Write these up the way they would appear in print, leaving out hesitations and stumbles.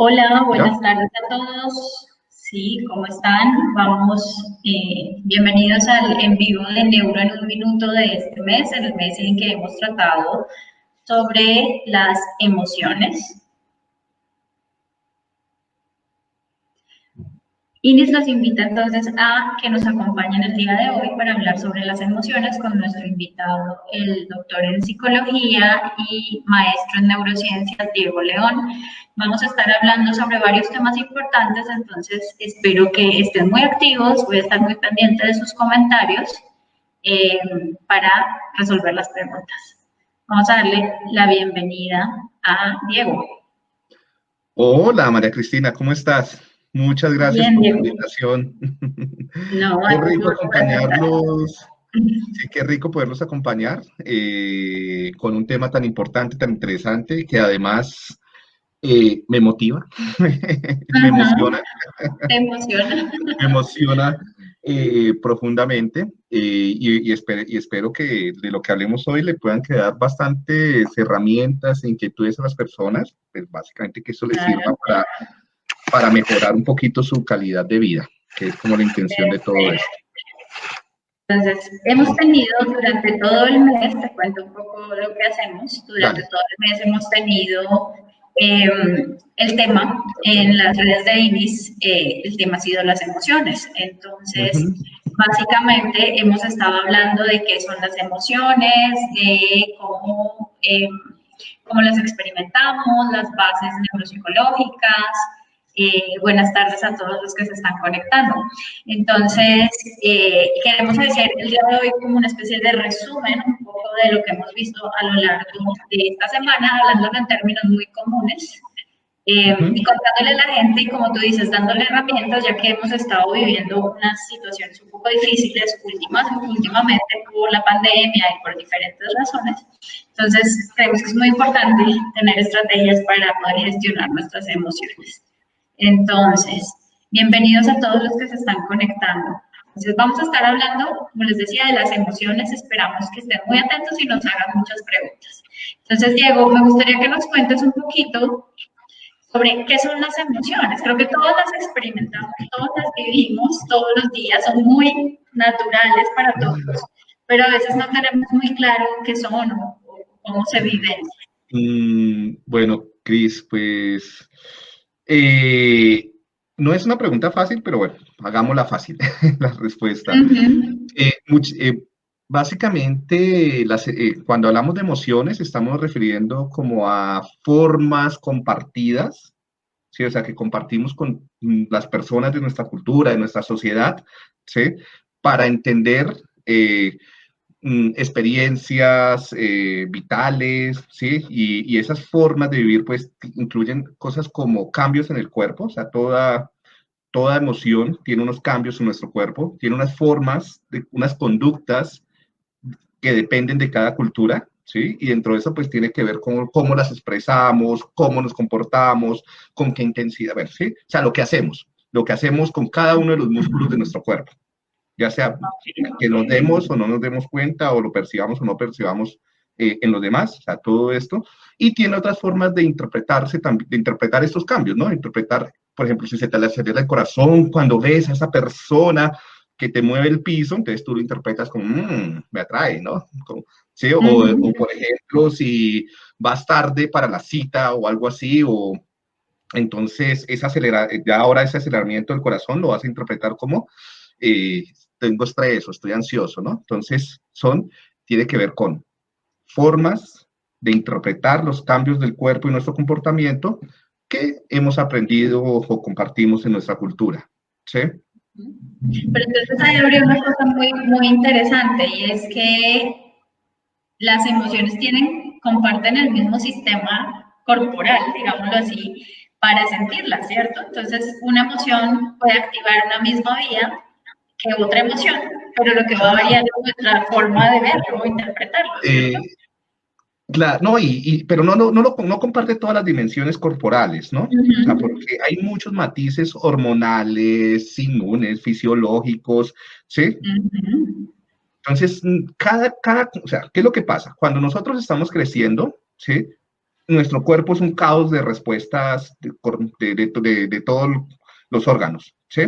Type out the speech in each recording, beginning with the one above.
Hola, ¿Ya? buenas tardes a todos. Sí, ¿cómo están? Bienvenidos al en vivo de Neuro en un minuto de este mes, el mes en que hemos tratado sobre las emociones. Inis nos invita entonces a que nos acompañen el día de hoy para hablar sobre las emociones con nuestro invitado, el doctor en psicología y maestro en neurociencias, Diego León. Vamos a estar hablando sobre varios temas importantes, entonces espero que estén muy activos, voy a estar muy pendiente de sus comentarios eh, para resolver las preguntas. Vamos a darle la bienvenida a Diego. Hola, María Cristina, ¿cómo estás? Muchas gracias Bien, por la Diego. invitación. No, Qué a ti rico por preguntar. acompañarlos, sí, qué rico poderlos acompañar con un tema tan importante, tan interesante, que además me motiva, me Ajá, emociona, te emociona. me emociona profundamente y espero que de lo que hablemos hoy le puedan quedar bastantes herramientas e inquietudes a las personas, pues básicamente que eso les sirva Claro, para mejorar un poquito su calidad de vida, que es como la intención de todo perfecto. esto. Entonces, hemos tenido durante todo el mes, te cuento un poco lo que hacemos, durante Dale. todo el mes hemos tenido eh, el tema en las redes de INIS, el tema ha sido las emociones. Entonces, Ujú. básicamente hemos estado hablando de qué son las emociones, de cómo las experimentamos, las bases neuropsicológicas. Buenas tardes a todos los que se están conectando. Entonces, queremos hacer el día de hoy como una especie de resumen un poco de lo que hemos visto a lo largo de esta semana, hablando en términos muy comunes, y Ujú. contándole a la gente, y como tú dices, dándole herramientas, ya que hemos estado viviendo unas situaciones un poco difíciles últimamente por la pandemia y por diferentes razones. Entonces, creemos que es muy importante tener estrategias para poder gestionar nuestras emociones. Entonces, bienvenidos a todos los que se están conectando. Entonces, vamos a estar hablando, como les decía, de las emociones. Esperamos que estén muy atentos y nos hagan muchas preguntas. Entonces, Diego, me gustaría que nos cuentes un poquito sobre qué son las emociones. Creo que todas las experimentamos, todas las vivimos todos los días, son muy naturales para todos, pero a veces no tenemos muy claro qué son o cómo se viven. Bueno, Cris, pues eh, no es una pregunta fácil, pero bueno, hagámosla fácil, la respuesta. Uh -huh. Eh, much- eh, Básicamente, cuando hablamos de emociones, estamos refiriendo como a formas compartidas, ¿sí? O sea, que compartimos con las personas de nuestra cultura, de nuestra sociedad, ¿sí? Para entender experiencias vitales, ¿sí? Y esas formas de vivir, pues, incluyen cosas como cambios en el cuerpo, o sea, toda emoción tiene unos cambios en nuestro cuerpo, tiene unas formas, unas conductas que dependen de cada cultura, ¿sí? Y dentro de eso, pues, tiene que ver con cómo las expresamos, cómo nos comportamos, con qué intensidad, bueno, ¿sí? O sea, lo que hacemos con cada uno de los músculos de nuestro cuerpo, ya sea que nos demos o no nos demos cuenta o lo percibamos o no percibamos en los demás, o sea, todo esto, y tiene otras formas de interpretarse, de interpretar estos cambios, ¿no? Interpretar, por ejemplo, si se te acelera el corazón cuando ves a esa persona que te mueve el piso, entonces tú lo interpretas como, me atrae, ¿no? Como, ¿sí? Uh O, -huh. por ejemplo, si vas tarde para la cita o algo así, o entonces ya ahora ese aceleramiento del corazón lo vas a interpretar como eh, tengo estrés o estoy ansioso, ¿no? Entonces, tiene que ver con formas de interpretar los cambios del cuerpo y nuestro comportamiento que hemos aprendido o compartimos en nuestra cultura, ¿sí? Pero entonces ahí habría una cosa muy interesante y es que las emociones comparten el mismo sistema corporal, digámoslo así, para sentirlas, ¿cierto? Entonces una emoción puede activar una misma vía que otra emoción, pero lo que va a variar es nuestra forma de verlo o interpretarlo, ¿cierto? Eh, claro, no, pero no comparte todas las dimensiones corporales, ¿no? Uh O sea, -huh. porque hay muchos matices hormonales, inmunes, fisiológicos, ¿sí? Uh -huh. Entonces, o sea, ¿qué es lo que pasa? Cuando nosotros estamos creciendo, ¿sí? nuestro cuerpo es un caos de respuestas de todos los órganos, ¿sí?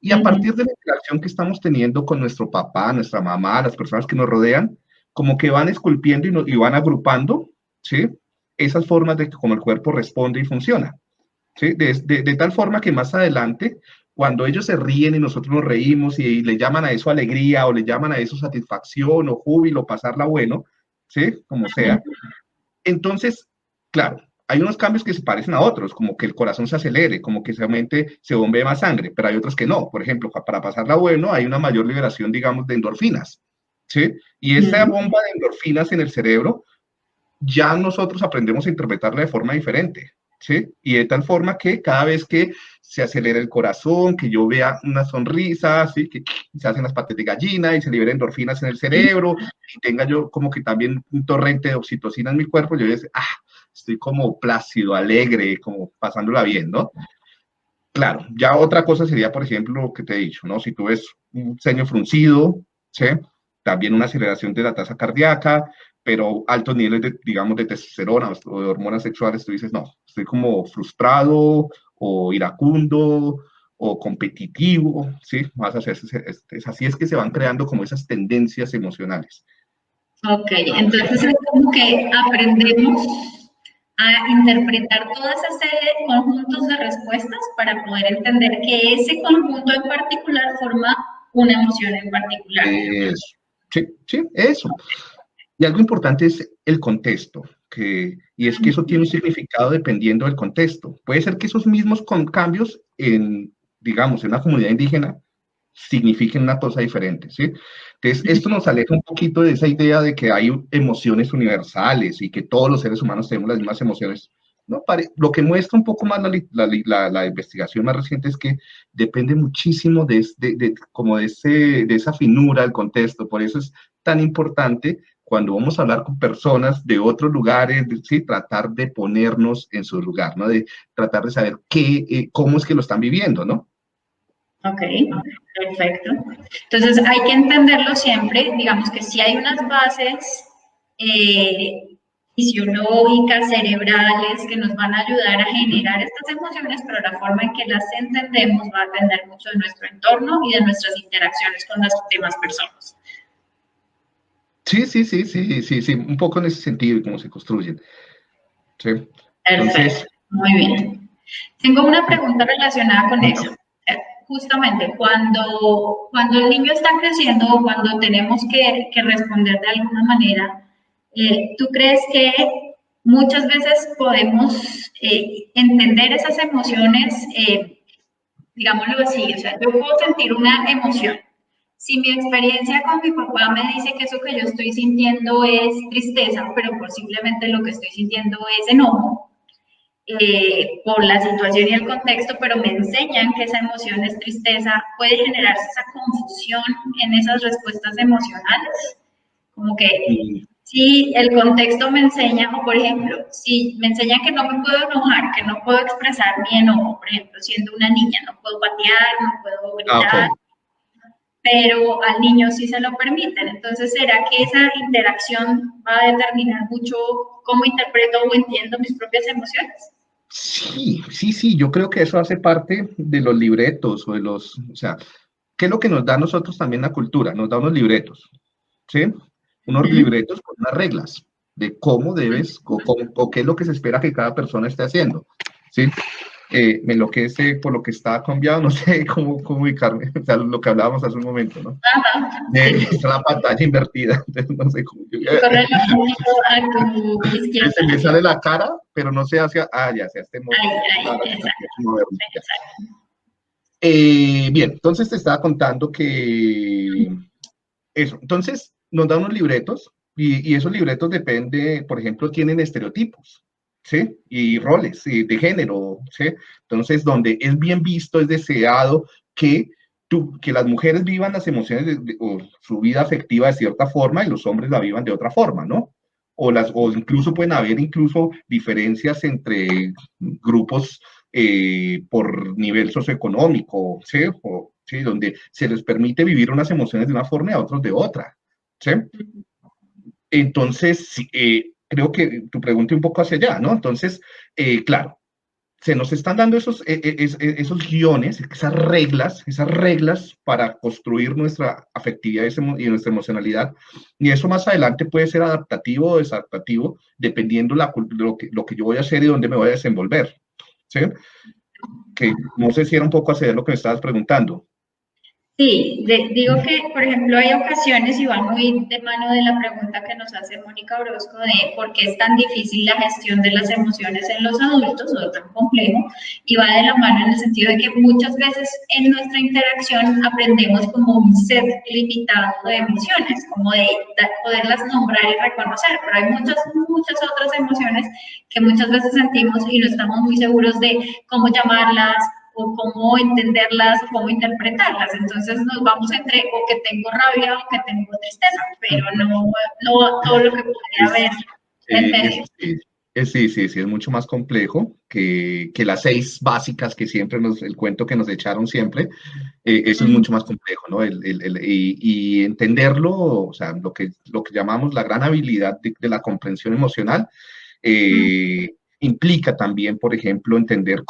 Y a partir de la interacción que estamos teniendo con nuestro papá, nuestra mamá, las personas que nos rodean, como que van esculpiendo y van agrupando, ¿sí? Esas formas de cómo el cuerpo responde y funciona, ¿sí? De tal forma que más adelante, cuando ellos se ríen y nosotros nos reímos y le llaman a eso alegría o le llaman a eso satisfacción o júbilo, pasarla bueno, ¿sí? Como sea. Entonces, claro, hay unos cambios que se parecen a otros, como que el corazón se acelere, como que realmente se bombee más sangre, pero hay otros que no. Por ejemplo, para pasarla bueno, hay una mayor liberación, digamos, de endorfinas, ¿sí? Y esa bomba de endorfinas en el cerebro, ya nosotros aprendemos a interpretarla de forma diferente, ¿sí? Y de tal forma que cada vez que se acelera el corazón, que yo vea una sonrisa, ¿sí? Que se hacen las patas de gallina y se liberen endorfinas en el cerebro, y tenga yo como que también un torrente de oxitocina en mi cuerpo, yo digo, estoy como plácido, alegre, como pasándola bien, ¿no? Claro, ya otra cosa sería, por ejemplo, lo que te he dicho, ¿no? Si tú ves un ceño fruncido, ¿sí? También una aceleración de la tasa cardíaca, pero altos niveles, de, digamos, de testosterona o de hormonas sexuales, tú dices, no, estoy como frustrado o iracundo o competitivo, ¿sí? Vas a hacer, así es que se van creando como esas tendencias emocionales. Ok, entonces es como que aprendemos a interpretar toda esa serie de conjuntos de respuestas para poder entender que ese conjunto en particular forma una emoción en particular. Eso. Sí, sí, eso. Y algo importante es el contexto, y es que eso tiene un significado dependiendo del contexto. Puede ser que esos mismos cambios en, digamos, en una comunidad indígena signifiquen una cosa diferente, ¿sí? Entonces, esto nos aleja un poquito de esa idea de que hay emociones universales y que todos los seres humanos tenemos las mismas emociones. ¿No? Lo que muestra un poco más la investigación más reciente es que depende muchísimo como de esa finura del contexto. Por eso es tan importante cuando vamos a hablar con personas de otros lugares, ¿sí? Tratar de ponernos en su lugar, ¿no? De tratar de saber cómo es que lo están viviendo, ¿no? Ok, perfecto. Entonces hay que entenderlo siempre, digamos que sí hay unas bases fisiológicas, cerebrales, que nos van a ayudar a generar estas emociones, pero la forma en que las entendemos va a depender mucho de nuestro entorno y de nuestras interacciones con las demás personas. Sí, un poco en ese sentido y cómo se construyen. Sí. Perfecto, muy bien. Tengo una pregunta relacionada con eso. Justamente, cuando el niño está creciendo o cuando tenemos que responder de alguna manera, ¿tú crees que muchas veces podemos entender esas emociones, digámoslo así? O sea, yo puedo sentir una emoción. Si mi experiencia con mi papá me dice que eso que yo estoy sintiendo es tristeza, pero posiblemente lo que estoy sintiendo es enojo, por la situación y el contexto, pero me enseñan que esa emoción es tristeza, puede generarse esa confusión en esas respuestas emocionales. Como que si el contexto me enseña, o por ejemplo, si me enseñan que no me puedo enojar, que no puedo expresar mi enojo, por ejemplo, siendo una niña, no puedo patear, no puedo gritar, pero al niño sí se lo permiten. Entonces, ¿será que esa interacción va a determinar mucho cómo interpreto o entiendo mis propias emociones? Sí, yo creo que eso hace parte de los libretos o sea, ¿qué es lo que nos da a nosotros también la cultura? Nos da unos libretos, ¿sí? Unos libretos con unas reglas de cómo debes o qué es lo que se espera que cada persona esté haciendo, ¿sí? Me enloquece por lo que está cambiado, no sé cómo ubicarme, o sea, lo que hablábamos hace un momento, ¿no? Está la pantalla invertida, entonces no sé cómo. Corre un poquito a tu izquierda. Se me sale la cara, pero no sé hacia, ya sé, este modo. Bien, entonces te estaba contando que eso, entonces nos dan unos libretos y esos libretos depende, por ejemplo, tienen estereotipos, ¿sí? Y roles de género, ¿sí? Entonces, donde es bien visto, es deseado que las mujeres vivan las emociones o su vida afectiva de cierta forma y los hombres la vivan de otra forma, ¿no? O incluso pueden haber incluso diferencias entre grupos por nivel socioeconómico, ¿sí? ¿Sí? Donde se les permite vivir unas emociones de una forma y a otros de otra, ¿sí? Entonces, creo que tu pregunta un poco hacia allá, ¿no? Entonces, claro, se nos están dando esos guiones, esas reglas para construir nuestra afectividad y nuestra emocionalidad. Y eso más adelante puede ser adaptativo o desadaptativo, dependiendo lo que yo voy a hacer y dónde me voy a desenvolver. ¿Sí? Que no sé si era un poco hacia lo que me estabas preguntando. Sí, digo que, por ejemplo, hay ocasiones, y va muy de mano de la pregunta que nos hace Mónica Orozco de por qué es tan difícil la gestión de las emociones en los adultos, o tan complejo, y va de la mano en el sentido de que muchas veces en nuestra interacción aprendemos como un set limitado de emociones, como de poderlas nombrar y reconocer, pero hay muchas otras emociones que muchas veces sentimos y no estamos muy seguros de cómo llamarlas, o cómo entenderlas, o cómo interpretarlas. Entonces nos vamos entre o que tengo rabia o que tengo tristeza, pero no todo lo que podría haber en medio. Sí, es mucho más complejo que las 6 básicas que siempre el cuento que nos echaron siempre, eso es mucho más complejo, ¿no? Y entenderlo, o sea, lo que llamamos la gran habilidad de la comprensión emocional, implica también, por ejemplo, entender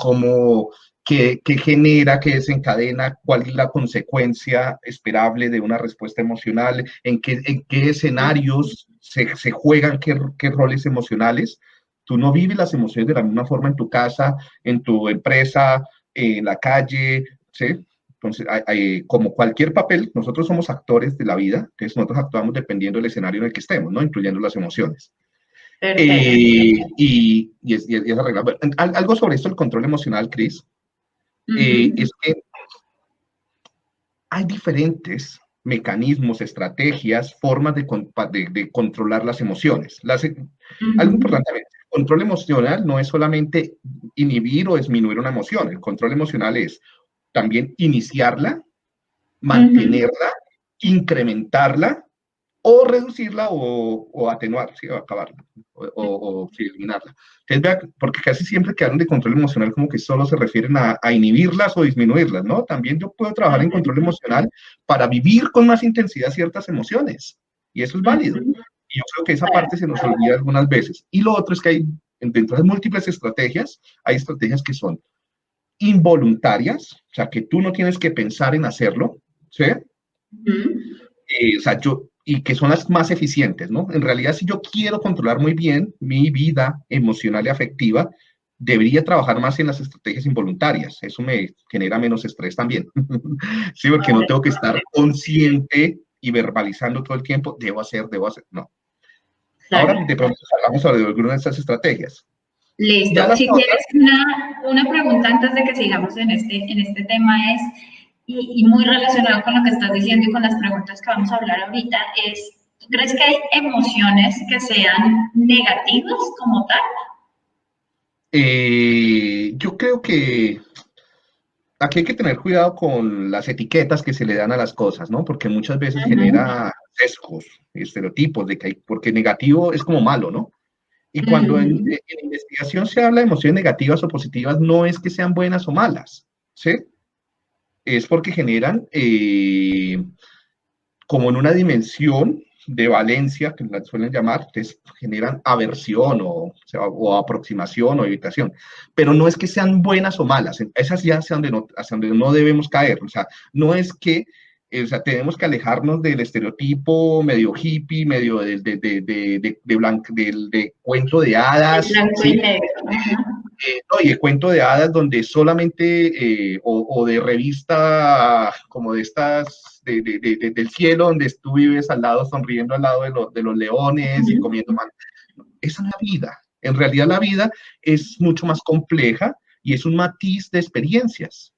qué genera, qué desencadena, cuál es la consecuencia esperable de una respuesta emocional, en qué escenarios se juegan qué roles emocionales. Tú no vives las emociones de la misma forma en tu casa, en tu empresa, en la calle, ¿sí? Entonces, como cualquier papel, nosotros somos actores de la vida, entonces nosotros actuamos dependiendo del escenario en el que estemos, ¿no? Incluyendo las emociones. Perfecto. Y esa regla. Bueno, algo sobre esto, el control emocional, Cris, es que hay diferentes mecanismos, estrategias, formas de controlar las emociones. Algo importante, el control emocional no es solamente inhibir o disminuir una emoción, el control emocional es también iniciarla, mantenerla, incrementarla o reducirla o atenuar, ¿sí? O acabarla, o sí, eliminarla. Entonces, porque casi siempre que hablan de control emocional como que solo se refieren a inhibirlas o disminuirlas, ¿no? También yo puedo trabajar en control emocional para vivir con más intensidad ciertas emociones, y eso es válido. Y yo creo que esa parte se nos olvida algunas veces. Y lo otro es que hay, dentro de múltiples estrategias, hay estrategias que son involuntarias, o sea, que tú no tienes que pensar en hacerlo, ¿sí? O sea, y que son las más eficientes, ¿no? En realidad, si yo quiero controlar muy bien mi vida emocional y afectiva, debería trabajar más en las estrategias involuntarias. Eso me genera menos estrés también. Sí, porque no tengo que estar consciente y verbalizando todo el tiempo, debo hacer, no. Claro. Ahora, de pronto, hablamos sobre alguna de estas estrategias. Listo. Si tienes una pregunta antes de que sigamos en este tema es, y muy relacionado con lo que estás diciendo y con las preguntas que vamos a hablar ahorita, es, ¿tú crees que hay emociones que sean negativas como tal? Yo creo que aquí hay que tener cuidado con las etiquetas que se le dan a las cosas, ¿no? Porque muchas veces genera sesgos, estereotipos de que porque negativo es como malo, ¿no? Y cuando en investigación se habla de emociones negativas o positivas, no es que sean buenas o malas, ¿sí? Es porque generan como en una dimensión de valencia, que la suelen llamar, entonces generan aversión o aproximación o evitación, pero no es que sean buenas o malas, esas ya hacia donde no debemos caer, o sea, no es que, o sea, tenemos que alejarnos del estereotipo medio hippie, medio de cuento de El hadas, blanco y ¿sí? negro. No, y el cuento de hadas donde solamente, o de revista como de estas, del cielo, donde tú vives al lado, sonriendo al lado de los leones y comiendo man. Esa es la vida. En realidad la vida es mucho más compleja y es un matiz de experiencias.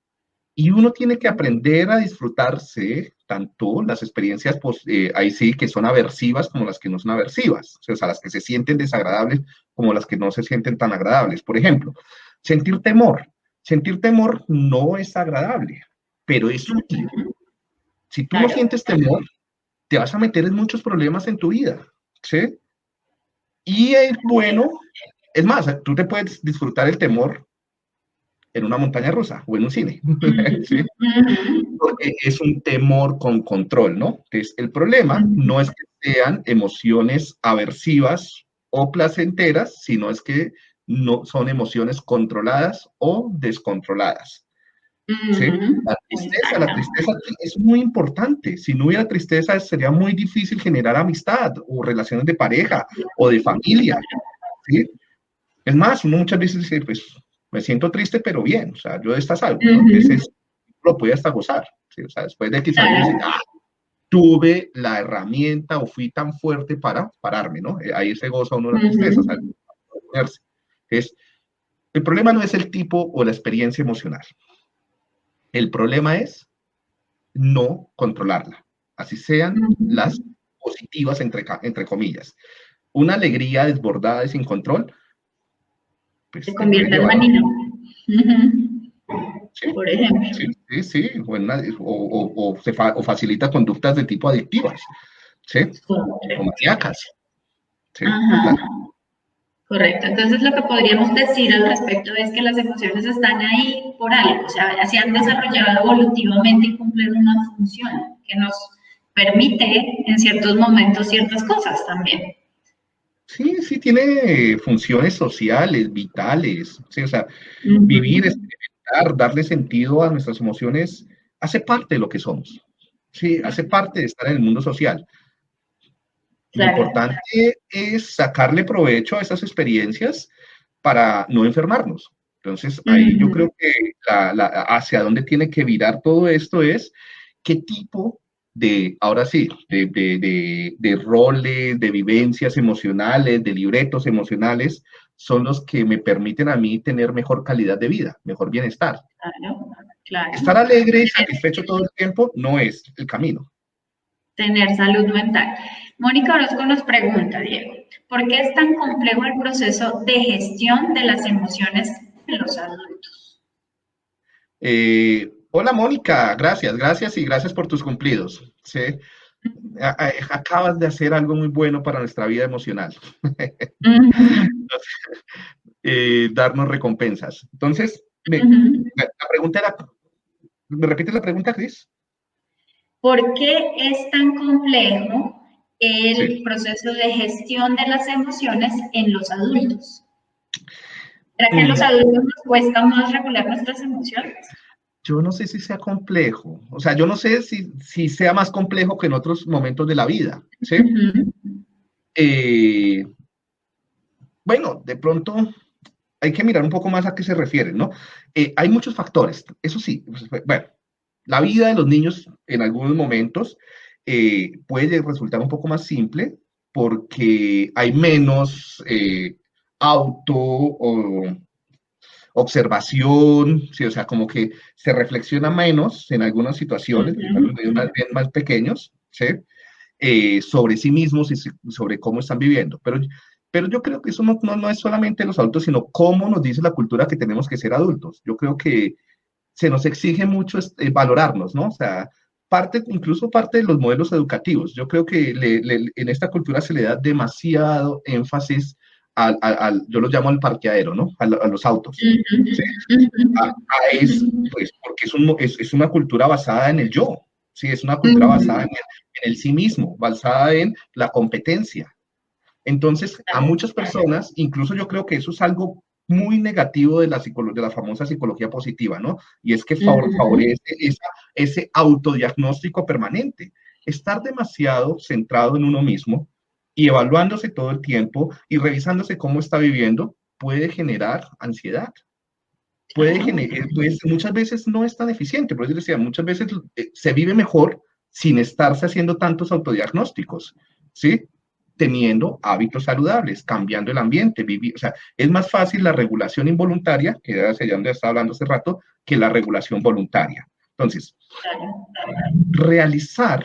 Y uno tiene que aprender a disfrutarse tanto las experiencias, pues, ahí sí, que son aversivas como las que no son aversivas, o sea, las que se sienten desagradables como las que no se sienten tan agradables. Por ejemplo, sentir temor. Sentir temor no es agradable, pero es útil. Si tú no Claro. sientes temor, te vas a meter en muchos problemas en tu vida, ¿sí? Y es bueno, es más, tú te puedes disfrutar el temor en una montaña rusa o en un cine, ¿sí? Porque es un temor con control, ¿no? Entonces, el problema no es que sean emociones aversivas o placenteras, sino es que no son emociones controladas o descontroladas. ¿Sí? La Exacto. tristeza es muy importante. Si no hubiera tristeza, sería muy difícil generar amistad o relaciones de pareja o de familia. ¿Sí? Es más, uno muchas veces dice, pues me siento triste, pero bien, o sea, yo de esta salgo, ¿no? Entonces, lo puede hasta gozar. ¿Sí? O sea, después de que algo dice, Claro. ah, tuve la herramienta o fui tan fuerte para pararme, ¿no? Ahí se goza uno de la tristeza, o sea, ponerse. Es, el problema no es el tipo o la experiencia emocional. El problema es no controlarla, así sean las positivas, entre comillas. Una alegría desbordada y sin control, Se pues te puede convierte en llevar a... manino. Sí, Por ejemplo. sí, sí, sí, o facilita conductas de tipo adictivas, ¿sí? O Correcto. maníacas, ¿sí? Ajá. Claro. Correcto. Entonces lo que podríamos decir al respecto es que las emociones están ahí por algo, o sea, se han desarrollado evolutivamente y cumplen una función que nos permite en ciertos momentos ciertas cosas también. Sí, sí, tiene funciones sociales, vitales, ¿sí? O sea, vivir, Ujú. experimentar, darle sentido a nuestras emociones, hace parte de lo que somos, sí, hace parte de estar en el mundo social. Lo Claro. importante es sacarle provecho a esas experiencias para no enfermarnos. Entonces, ahí yo Ujú. creo que hacia dónde tiene que virar todo esto es qué tipo de, ahora sí, de roles, de vivencias emocionales, de libretos emocionales, son los que me permiten a mí tener mejor calidad de vida, mejor bienestar. Claro, claro. Estar alegre y satisfecho todo el tiempo no es el camino. Tener salud mental. Mónica Orozco nos pregunta, Diego, ¿por qué es tan complejo el proceso de gestión de las emociones en los adultos? Hola Mónica, gracias, gracias y gracias por tus cumplidos. ¿Sí? Acabas de hacer algo muy bueno para nuestra vida emocional, Ujú, darnos recompensas. Entonces, ujú. la pregunta era, ¿me repites la pregunta, Cris? ¿Por qué es tan complejo el Sí. proceso de gestión de las emociones en los adultos? ¿Será que a los Mm, adultos nos cuesta más regular nuestras emociones? yo no sé si sea complejo, o sea, yo no sé si sea más complejo que en otros momentos de la vida, ¿sí? Ujú. Eh, bueno, de pronto hay que mirar un poco más a qué se refieren, ¿no? Hay muchos factores, eso sí, pues, bueno, la vida de los niños en algunos momentos puede resultar un poco más simple porque hay menos auto o observación, ¿sí? O sea, como que se reflexiona menos en algunas situaciones, a los niños más pequeños, ¿sí? Sobre sí mismos y sobre cómo están viviendo. Pero yo creo que eso no es solamente los adultos, sino cómo nos dice la cultura que tenemos que ser adultos. Yo creo que se nos exige mucho valorarnos, ¿no? O sea, incluso parte de los modelos educativos. Yo creo que en esta cultura se le da demasiado énfasis yo lo llamo al parqueadero, ¿no? A los autos. ¿Sí? Pues, porque es una cultura basada en el yo, ¿sí? Es una cultura basada en el sí mismo, basada en la competencia. Entonces, a muchas personas, incluso yo creo que eso es algo muy negativo de la famosa psicología positiva, ¿no? Y es que favorece ese autodiagnóstico permanente. Estar demasiado centrado en uno mismo y evaluándose todo el tiempo y revisándose cómo está viviendo puede generar ansiedad. Pues muchas veces no es tan eficiente, por eso decía, muchas veces se vive mejor sin estarse haciendo tantos autodiagnósticos, ¿sí? Teniendo hábitos saludables, cambiando el ambiente, vivir, o sea, es más fácil la regulación involuntaria, que era hacia donde estaba hablando hace rato, que la regulación voluntaria. Entonces, realizar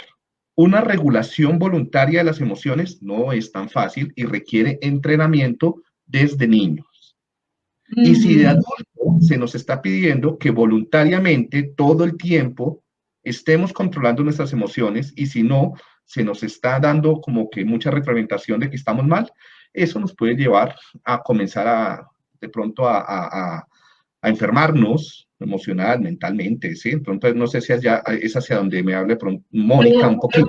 una regulación voluntaria de las emociones no es tan fácil y requiere entrenamiento desde niño. Y si de adulto se nos está pidiendo que voluntariamente todo el tiempo estemos controlando nuestras emociones y si no, se nos está dando como que mucha retroalimentación de que estamos mal, eso nos puede llevar a comenzar de pronto a enfermarnos emocional, mentalmente, ¿sí? Entonces, no sé si es hacia donde me hable Mónica un poquito.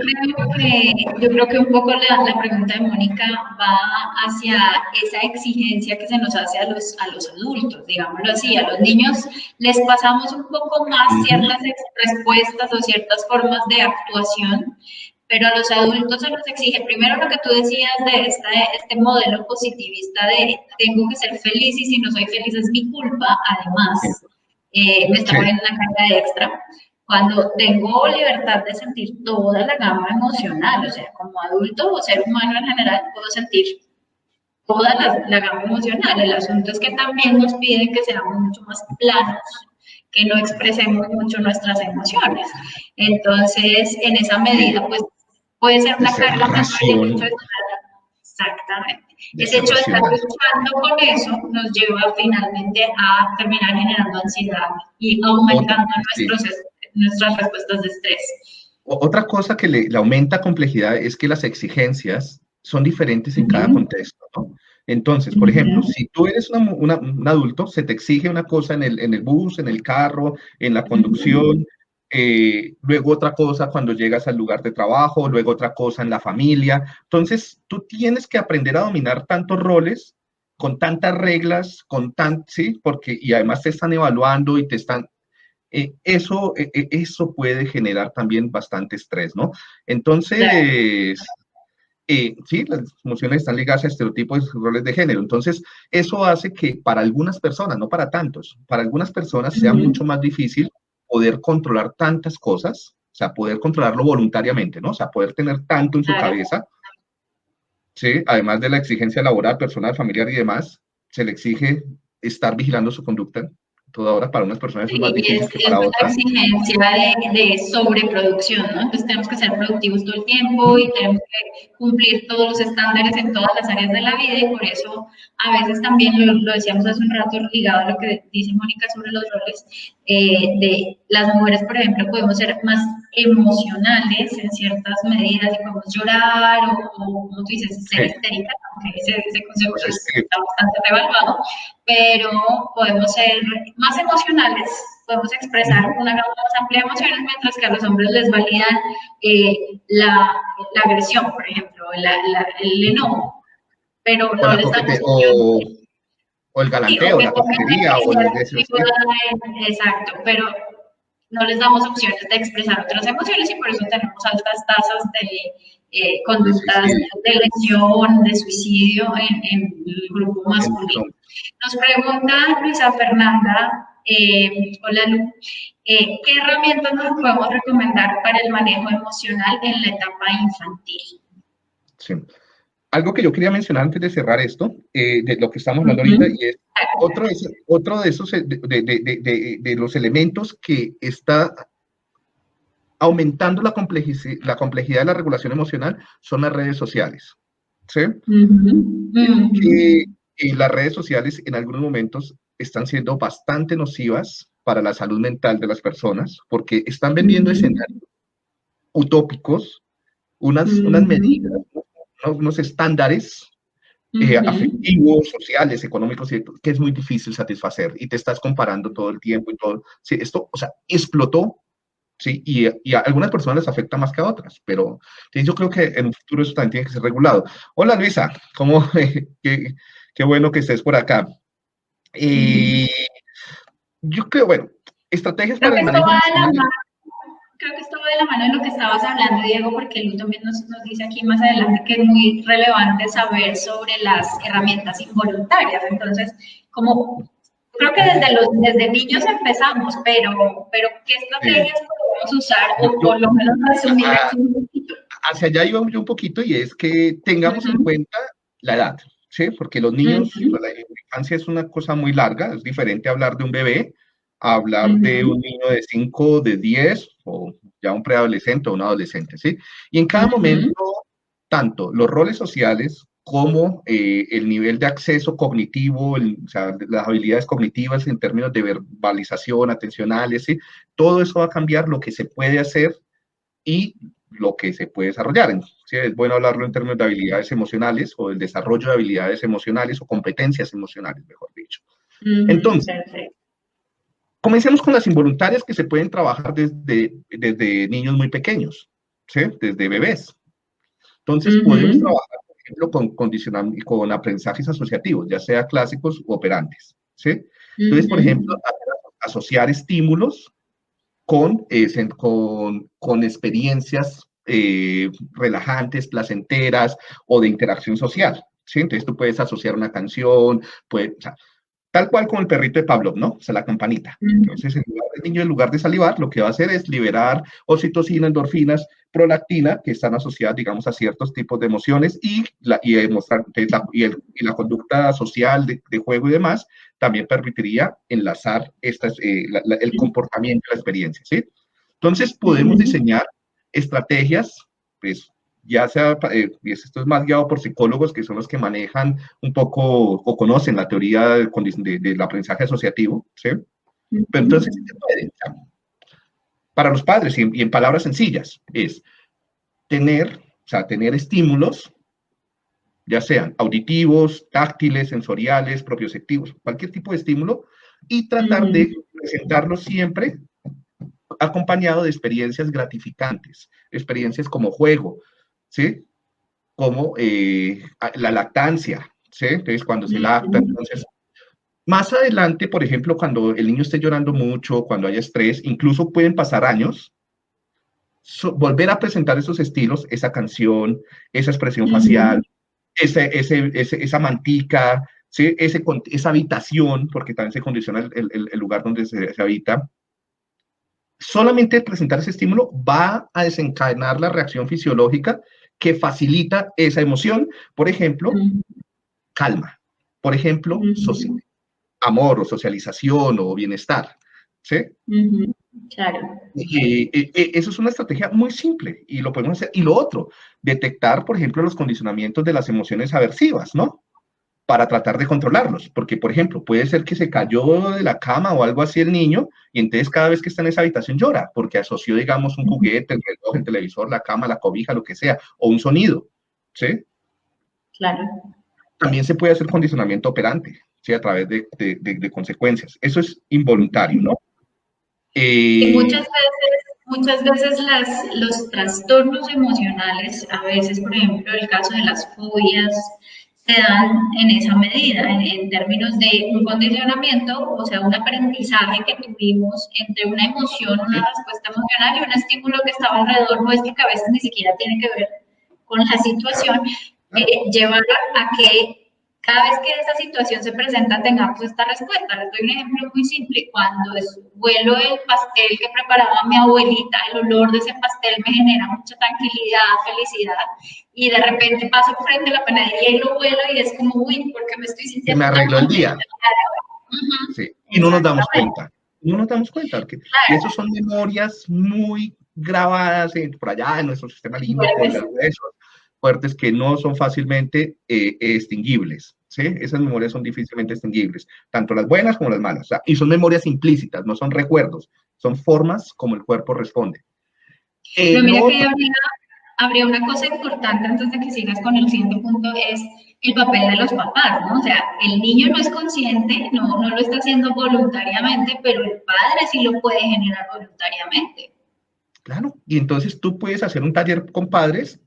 Yo creo que un poco la pregunta de Mónica va hacia esa exigencia que se nos hace a los adultos, digámoslo así. A los niños les pasamos un poco más ciertas respuestas o ciertas formas de actuación, pero a los adultos se nos exige primero lo que tú decías de este modelo positivista de tengo que ser feliz y si no soy feliz es mi culpa, además me está poniendo una carga de extra. Cuando tengo libertad de sentir toda la gama emocional, o sea, como adulto o ser humano en general, puedo sentir toda la gama emocional. El asunto es que también nos piden que seamos mucho más planos, que no expresemos mucho nuestras emociones. Entonces, en esa medida, pues puede ser una carga mental el hecho de estar, exactamente. Ese hecho de estar luchando con eso nos lleva finalmente a terminar generando ansiedad y aumentando nuestras respuestas de estrés. Otra cosa que le aumenta complejidad es que las exigencias son diferentes en cada contexto, ¿no? Entonces, por ejemplo, si tú eres un adulto, se te exige una cosa en el bus, en el carro, en la conducción, luego otra cosa cuando llegas al lugar de trabajo, luego otra cosa en la familia. Entonces, tú tienes que aprender a dominar tantos roles, con tantas reglas, ¿sí? Porque, y además te están evaluando y te están, eso puede generar también bastante estrés, ¿no? Entonces, sí, las emociones están ligadas a estereotipos y roles de género. Entonces, eso hace que para algunas personas, no para tantos, para algunas personas sea mucho más difícil poder controlar tantas cosas, o sea, poder controlarlo voluntariamente, ¿no? O sea, poder tener tanto en su cabeza, ¿sí? Además de la exigencia laboral, personal, familiar y demás, se le exige estar vigilando su conducta toda hora. Para unas personas es más difícil que para otras. Es una exigencia de sobreproducción, ¿no? Entonces tenemos que ser productivos todo el tiempo y tenemos que cumplir todos los estándares en todas las áreas de la vida y por eso a veces también, lo decíamos hace un rato, ligado a lo que dice Mónica sobre los roles, de las mujeres, por ejemplo, podemos ser más emocionales en ciertas medidas y podemos llorar o como tú dices, ser histérica, aunque ese concepto está bastante revaluado, pero podemos ser más emocionales, podemos expresar una gama más amplia de emociones, mientras que a los hombres les validan la agresión, por ejemplo, el enojo, pero no les damos o el galanteo, la coquetería, o los deseos. Exacto, pero no les damos opciones de expresar otras emociones y por eso tenemos altas tasas de conductas de lesión, de suicidio en el grupo masculino. Nos pregunta Luisa Fernanda, hola Lu, ¿qué herramientas nos podemos recomendar para el manejo emocional en la etapa infantil? Sí. Algo que yo quería mencionar antes de cerrar esto, de lo que estamos hablando ahorita, y es otro de esos, de los elementos que está aumentando la complejidad de la regulación emocional, son las redes sociales, ¿sí? Que las redes sociales en algunos momentos están siendo bastante nocivas para la salud mental de las personas, porque están vendiendo escenarios utópicos, unas medidas, unos estándares afectivos, sociales, económicos, que es muy difícil satisfacer y te estás comparando todo el tiempo y todo. Sí, esto, o sea, explotó, ¿sí? Y a algunas personas les afecta más que a otras, pero sí, yo creo que en un futuro eso también tiene que ser regulado. Hola Luisa, ¿cómo? Qué bueno que estés por acá. Yo creo, bueno, estrategias para el manejo emocional. Creo que esto va de la mano de lo que estabas hablando, Diego, porque él también nos dice aquí más adelante que es muy relevante saber sobre las herramientas involuntarias. Entonces, como creo que desde niños empezamos, pero ¿qué estrategias podemos usar o por lo menos resumir aquí un poquito? Hacia allá iba yo un poquito y es que tengamos en cuenta la edad, ¿sí? Porque los niños, la infancia es una cosa muy larga, es diferente hablar de un bebé hablar de un niño de 5, de 10, o ya un preadolescente o un adolescente, ¿sí? Y en cada momento, tanto los roles sociales como el nivel de acceso cognitivo, o sea, las habilidades cognitivas en términos de verbalización, atencionales, ¿sí? Todo eso va a cambiar lo que se puede hacer y lo que se puede desarrollar. ¿Sí? Es bueno hablarlo en términos de habilidades emocionales o del desarrollo de habilidades emocionales o competencias emocionales, mejor dicho. Entonces, Comencemos con las involuntarias que se pueden trabajar desde niños muy pequeños, ¿sí? Desde bebés. Entonces, podemos trabajar, por ejemplo, con aprendizajes asociativos, ya sea clásicos u operantes, ¿sí? Entonces, por ejemplo, asociar estímulos con experiencias relajantes, placenteras o de interacción social, ¿sí? Entonces, tú puedes asociar una canción, o sea, tal cual como el perrito de Pavlov, ¿no? O sea, la campanita. Entonces, el niño, en lugar de salivar, lo que va a hacer es liberar oxitocina, endorfinas, prolactina, que están asociadas, digamos, a ciertos tipos de emociones y la conducta social de juego y demás también permitiría enlazar el comportamiento y la experiencia, ¿sí? Entonces, podemos diseñar estrategias, pues, ya sea, esto es más guiado por psicólogos que son los que manejan un poco o conocen la teoría del aprendizaje asociativo, ¿sí? Pero entonces, ¿qué puede? Para los padres, y en palabras sencillas, es tener estímulos, ya sean auditivos, táctiles, sensoriales, propioceptivos, cualquier tipo de estímulo, y tratar de presentarlos siempre acompañado de experiencias gratificantes, experiencias como juego, ¿sí? Como la lactancia, ¿sí? Entonces, cuando se lacta, entonces, más adelante, por ejemplo, cuando el niño esté llorando mucho, cuando haya estrés, incluso pueden pasar años, volver a presentar esos estilos, esa canción, esa expresión facial, esa mantica, ¿sí? Esa habitación, porque también se condiciona el lugar donde se habita. Solamente presentar ese estímulo va a desencadenar la reacción fisiológica que facilita esa emoción. Por ejemplo, calma. Por ejemplo, amor o socialización o bienestar. ¿Sí? Claro. Eso es una estrategia muy simple y lo podemos hacer. Y lo otro, detectar, por ejemplo, los condicionamientos de las emociones aversivas, ¿no? Para tratar de controlarlos, porque, por ejemplo, puede ser que se cayó de la cama o algo así el niño, y entonces cada vez que está en esa habitación llora, porque asoció, digamos, un juguete, el reloj, el televisor, la cama, la cobija, lo que sea, o un sonido, ¿sí? Claro. También se puede hacer condicionamiento operante, ¿sí? A través de consecuencias. Eso es involuntario, ¿no? Y muchas veces los trastornos emocionales, a veces, por ejemplo, el caso de las fobias, se dan en esa medida, en términos de un condicionamiento, o sea, un aprendizaje que tuvimos entre una emoción, una respuesta emocional y un estímulo que estaba alrededor nuestro, que a veces ni siquiera tiene que ver con la situación, llevar a que cada vez que esta situación se presenta tengamos esta respuesta. Les doy un ejemplo muy simple. Cuando huelo el pastel que preparaba mi abuelita, el olor de ese pastel me genera mucha tranquilidad, felicidad, y de repente paso frente a la panadería y lo huelo y es como, uy, ¿por qué me estoy Que sintiendo me tan arregló el día. Sí. Y no nos damos cuenta. No nos damos cuenta. Porque, y eso son memorias muy grabadas por allá en nuestro sistema límbico, en los huesos, fuertes que no son fácilmente extinguibles. ¿Sí? Esas memorias son difícilmente extinguibles, tanto las buenas como las malas. O sea, y son memorias implícitas, no son recuerdos, son formas como el cuerpo responde. Pero mira que habría una cosa importante antes de que sigas con el siguiente punto, es el papel de los papás, ¿no? O sea, el niño no es consciente, no lo está haciendo voluntariamente, pero el padre sí lo puede generar voluntariamente. Claro, y entonces tú puedes hacer un taller con padres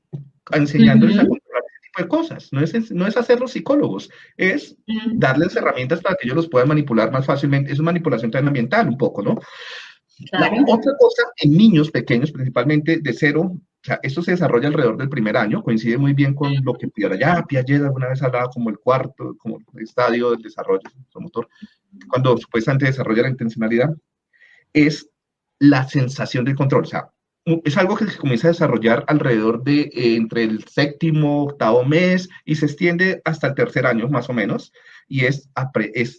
enseñándoles a controlar ese tipo de cosas. No es hacer los psicólogos, es darles herramientas para que ellos los puedan manipular más fácilmente. Es manipulación también ambiental un poco, ¿no? Claro. Otra cosa, en niños pequeños, principalmente de cero, o sea, esto se desarrolla alrededor del primer año, coincide muy bien con lo que Piaget alguna vez hablaba como el cuarto, como el estadio del desarrollo motor, cuando supuestamente desarrolla la intencionalidad, es la sensación de control. O sea, es algo que se comienza a desarrollar alrededor de entre el séptimo, octavo mes y se extiende hasta el tercer año más o menos, y es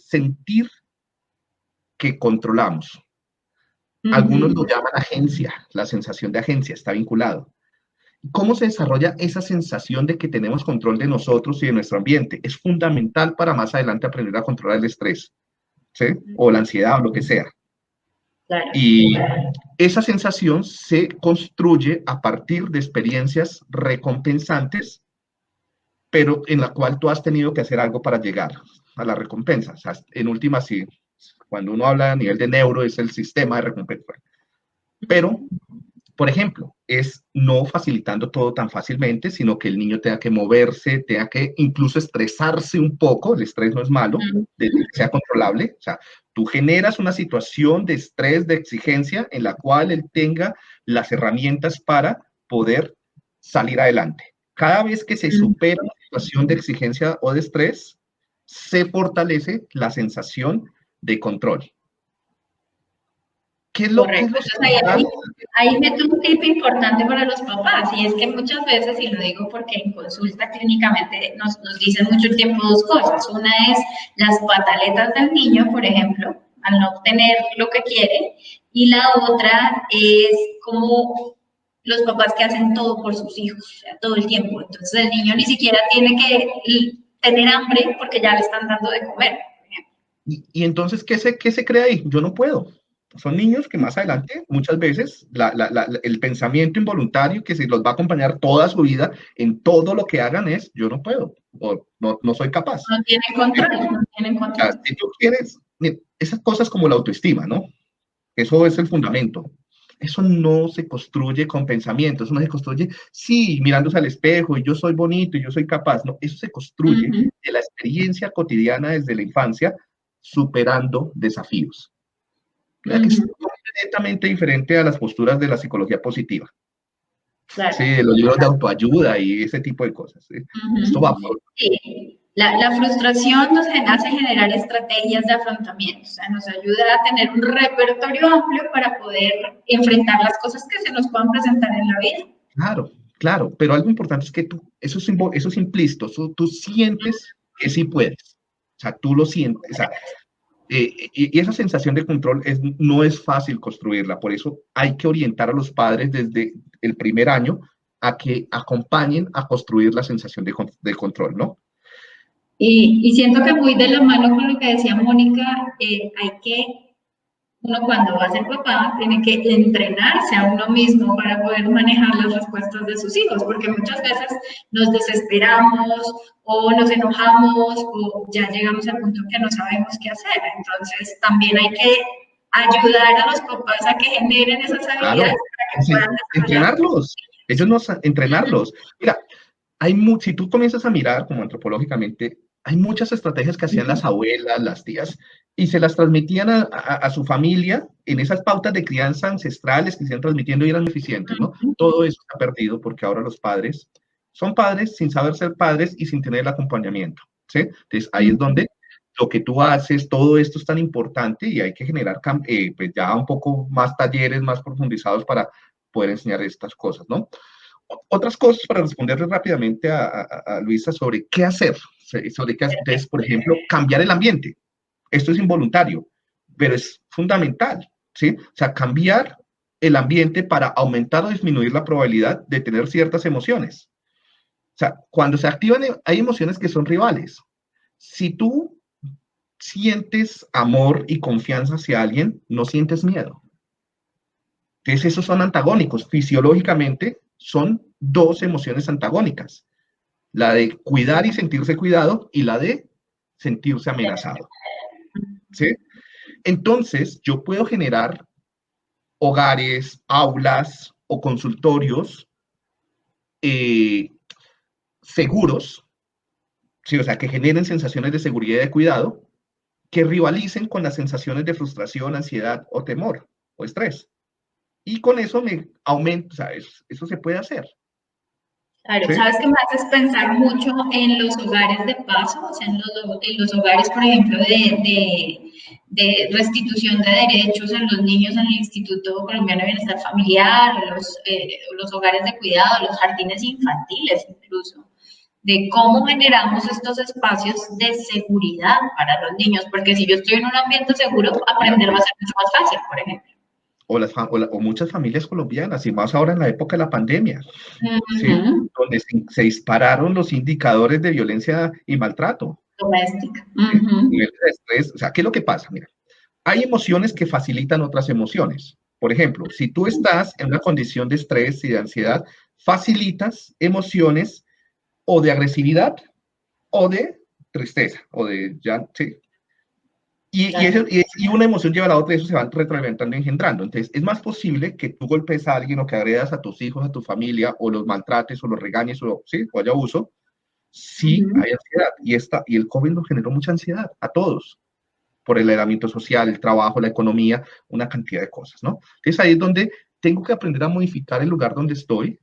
sentir que controlamos. Algunos lo llaman agencia, la sensación de agencia está vinculado. ¿Cómo se desarrolla esa sensación de que tenemos control de nosotros y de nuestro ambiente? Es fundamental para más adelante aprender a controlar el estrés, ¿sí? O la ansiedad o lo que sea. Claro. Y esa sensación se construye a partir de experiencias recompensantes, pero en la cual tú has tenido que hacer algo para llegar a la recompensa. O sea, en última, sí, Cuando uno habla a nivel de neuro, es el sistema de recompensa. Pero, por ejemplo, es no facilitando todo tan fácilmente, sino que el niño tenga que moverse, tenga que incluso estresarse un poco. El estrés no es malo, desde que sea controlable. O sea, tú generas una situación de estrés, de exigencia, en la cual él tenga las herramientas para poder salir adelante. Cada vez que se supera una situación de exigencia o de estrés, se fortalece la sensación de control. ¿Qué es lo Correcto. Entonces ahí meto un tip importante para los papás, y es que muchas veces, y lo digo porque en consulta clínicamente nos dicen mucho el tiempo dos cosas. Una es las pataletas del niño, por ejemplo, al no obtener lo que quiere, y la otra es como los papás que hacen todo por sus hijos, o sea, todo el tiempo. Entonces el niño ni siquiera tiene que tener hambre porque ya le están dando de comer. Y entonces, ¿qué se crea ahí? Yo no puedo. Son niños que más adelante, muchas veces, el pensamiento involuntario que se los va a acompañar toda su vida en todo lo que hagan es, yo no puedo, o no soy capaz. No tienen control, no tienen O sea, control. si tú quieres, esas cosas como la autoestima, ¿no? Eso es el fundamento. Eso no se construye con pensamientos, eso no se construye, sí, mirándose al espejo y yo soy bonito y yo soy capaz. No, eso se construye de la experiencia cotidiana desde la infancia, superando desafíos. Que es completamente diferente a las posturas de la psicología positiva. Claro. Sí, de los libros de autoayuda y ese tipo de cosas. ¿Sí? Esto va por... Sí. La frustración nos hace generar estrategias de afrontamiento, o sea, nos ayuda a tener un repertorio amplio para poder enfrentar las cosas que se nos puedan presentar en la vida. Claro, claro, pero algo importante es que tú, eso es implícito, tú sientes que sí puedes, o sea, tú lo sientes, o sea, y esa sensación de control no es fácil construirla, por eso hay que orientar a los padres desde el primer año a que acompañen a construir la sensación de control, ¿no? Y siento que muy de la mano con lo que decía Mónica, hay que, uno cuando va a ser papá, tiene que entrenarse a uno mismo para poder manejar las respuestas de sus hijos, porque muchas veces nos desesperamos o nos enojamos o ya llegamos al punto que no sabemos qué hacer. Entonces, también hay que ayudar a los papás a que generen esas habilidades Claro, para que puedan desarrollar. entrenarlos, ellos no, entrenarlos. Mira, si tú comienzas a mirar como antropológicamente, hay muchas estrategias que hacían las abuelas, las tías, y se las transmitían a su familia en esas pautas de crianza ancestrales que se iban transmitiendo y eran eficientes, ¿no? Todo eso se ha perdido porque ahora los padres son padres sin saber ser padres y sin tener el acompañamiento, ¿sí? Entonces ahí es donde lo que tú haces, todo esto es tan importante y hay que generar pues ya un poco más talleres más profundizados para poder enseñar estas cosas, ¿no? Otras cosas para responderle rápidamente a Luisa sobre qué hacer, sobre qué hacer. Entonces, por ejemplo, cambiar el ambiente. Esto es involuntario, pero es fundamental, ¿sí? O sea, cambiar el ambiente para aumentar o disminuir la probabilidad de tener ciertas emociones. O sea, cuando se activan, hay emociones que son rivales. Si tú sientes amor y confianza hacia alguien, no sientes miedo. Entonces, esos son antagónicos. Fisiológicamente, son dos emociones antagónicas. La de cuidar y sentirse cuidado y la de sentirse amenazado. ¿Sí? Entonces, yo puedo generar hogares, aulas o consultorios seguros, ¿sí? O sea, que generen sensaciones de seguridad y de cuidado que rivalicen con las sensaciones de frustración, ansiedad o temor o estrés. Y con eso me aumenta, o sea, eso se puede hacer. Claro, ¿Sí? sabes que me haces pensar mucho en los hogares de paso, o sea, en los hogares, por ejemplo, de restitución de derechos en los niños en el Instituto Colombiano de Bienestar Familiar, los hogares de cuidado, los jardines infantiles incluso, de cómo generamos estos espacios de seguridad para los niños, porque si yo estoy en un ambiente seguro, aprender va a ser mucho más fácil, por ejemplo. O muchas familias colombianas, y más ahora en la época de la pandemia, ¿sí? Donde se dispararon los indicadores de violencia y maltrato. Doméstica. Nivel de estrés. O sea, ¿qué es lo que pasa? Mira, hay emociones que facilitan otras emociones. Por ejemplo, si tú estás en una condición de estrés y de ansiedad, facilitas emociones o de agresividad o de tristeza, o de ya, sí. Claro. Y una emoción lleva a la otra y eso se van retroalimentando y engendrando. Entonces, es más posible que tú golpes a alguien o que agredas a tus hijos, a tu familia, o los maltrates, o los regañes, o, ¿sí? O haya abuso, si Ujú. hay ansiedad. Y el COVID nos generó mucha ansiedad a todos, por el aislamiento social, el trabajo, la economía, una cantidad de cosas, ¿no? Entonces, ahí es donde tengo que aprender a modificar el lugar donde estoy.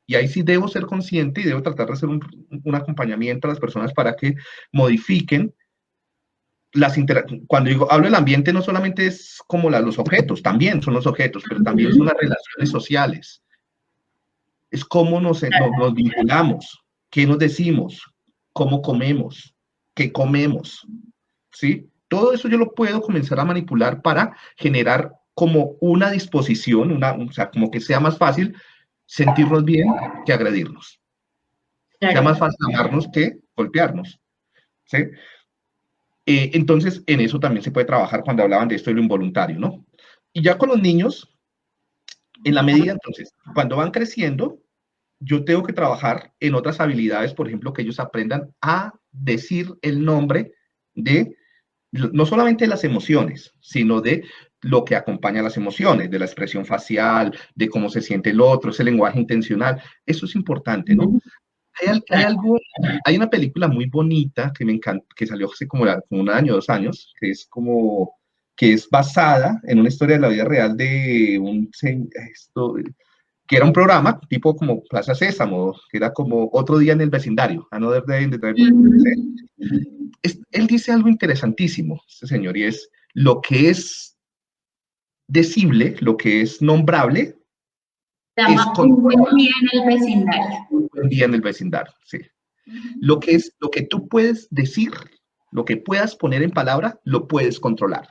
Y ahí sí debo ser consciente y debo tratar de hacer un acompañamiento a las personas para que modifiquen las interacciones. Cuando digo, hablo del ambiente, no solamente es como los objetos, también son los objetos, pero también son Ujú. las relaciones sociales. Es cómo nos vinculamos, qué nos decimos, cómo comemos, qué comemos, ¿sí? Todo eso yo lo puedo comenzar a manipular para generar como una disposición, o sea, como que sea más fácil sentirnos bien que agredirnos. Sea más Claro. fácil amarnos que golpearnos, ¿sí? Entonces, en eso también se puede trabajar cuando hablaban de esto de lo involuntario, ¿no? Y ya con los niños, en la medida, entonces, cuando van creciendo, yo tengo que trabajar en otras habilidades, por ejemplo, que ellos aprendan a decir el nombre de, no solamente de las emociones, sino de lo que acompaña a las emociones, de la expresión facial, de cómo se siente el otro, ese lenguaje intencional. Eso es importante, ¿no? Ujú. Hay algo, hay una película muy bonita que me encanta, que salió hace como un año, 2 años, que es basada en una historia de la vida real de que era un programa tipo como Plaza Sésamo, que era como Otro Día en el Vecindario, Another Day in the Neighborhood. ¿Sí? Ujú. Él dice algo interesantísimo, este señor, y es lo que es decible, lo que es nombrable, Se es llama Un buen controlable día en el vecindario. un día en el vecindario. Sí. Ujú. Lo que tú puedes decir, lo que puedas poner en palabra, lo puedes controlar.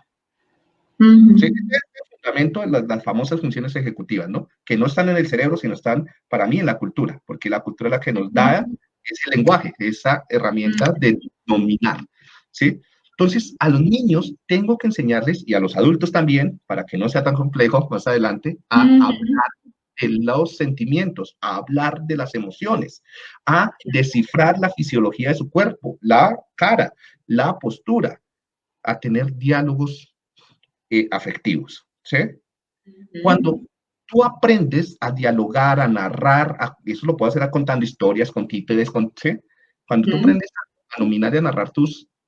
¿Sí? Ese Ujú. es el fundamento de las famosas funciones ejecutivas, ¿no? Que no están en el cerebro, sino están, para mí, en la cultura, porque la cultura es la que nos da ese lenguaje, esa herramienta de dominar, ¿sí? Entonces, a los niños tengo que enseñarles, y a los adultos también, para que no sea tan complejo más adelante, a hablar Ujú. de los sentimientos, a hablar de las emociones, a descifrar la fisiología de su cuerpo, la cara, la postura, a tener diálogos afectivos, ¿sí? Cuando Ujú. tú aprendes a dialogar, a narrar, eso lo puedo hacer contando historias, con títeres, ¿sí? Cuando tú Ujú. aprendes a nominar y a narrar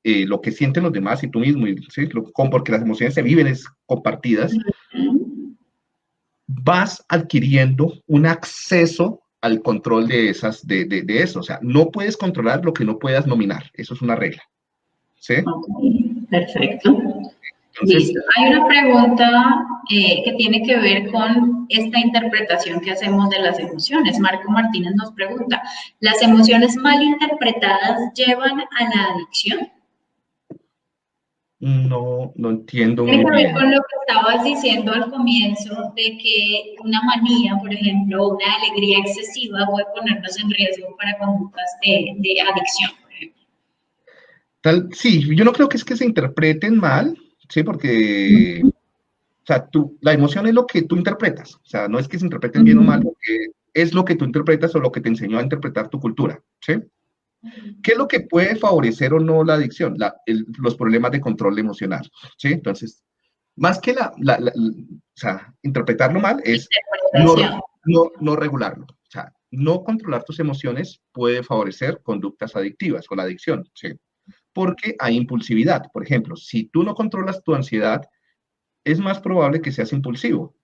lo que sienten los demás y tú mismo, ¿sí? Porque las emociones se viven es compartidas, Ujú. vas adquiriendo un acceso al control de eso. O sea, no puedes controlar lo que no puedas nominar. Eso es una regla, ¿sí? Ok, perfecto. Entonces, Listo. Hay una pregunta que tiene que ver con esta interpretación que hacemos de las emociones. Marco Martínez nos pregunta, ¿las emociones mal interpretadas llevan a la adicción? no entiendo Tiene muy que ver bien. con lo que estabas diciendo al comienzo de que una manía, por ejemplo, o una alegría excesiva puede ponernos en riesgo para conductas de adicción, por ejemplo. Sí, yo no creo que es que se interpreten mal, ¿sí? Porque, o sea, la emoción es lo que tú interpretas. O sea, no es que se interpreten bien o mal, Ujú. porque es lo que tú interpretas o lo que te enseñó a interpretar tu cultura, ¿sí? ¿Qué es lo que puede favorecer o no la adicción? Los problemas de control emocional, ¿sí? Entonces, más que o sea, interpretarlo mal es no, Interpretación. no regularlo. O sea, no controlar tus emociones puede favorecer conductas adictivas o la adicción, ¿sí? Porque hay impulsividad. Por ejemplo, si tú no controlas tu ansiedad, es más probable que seas impulsivo.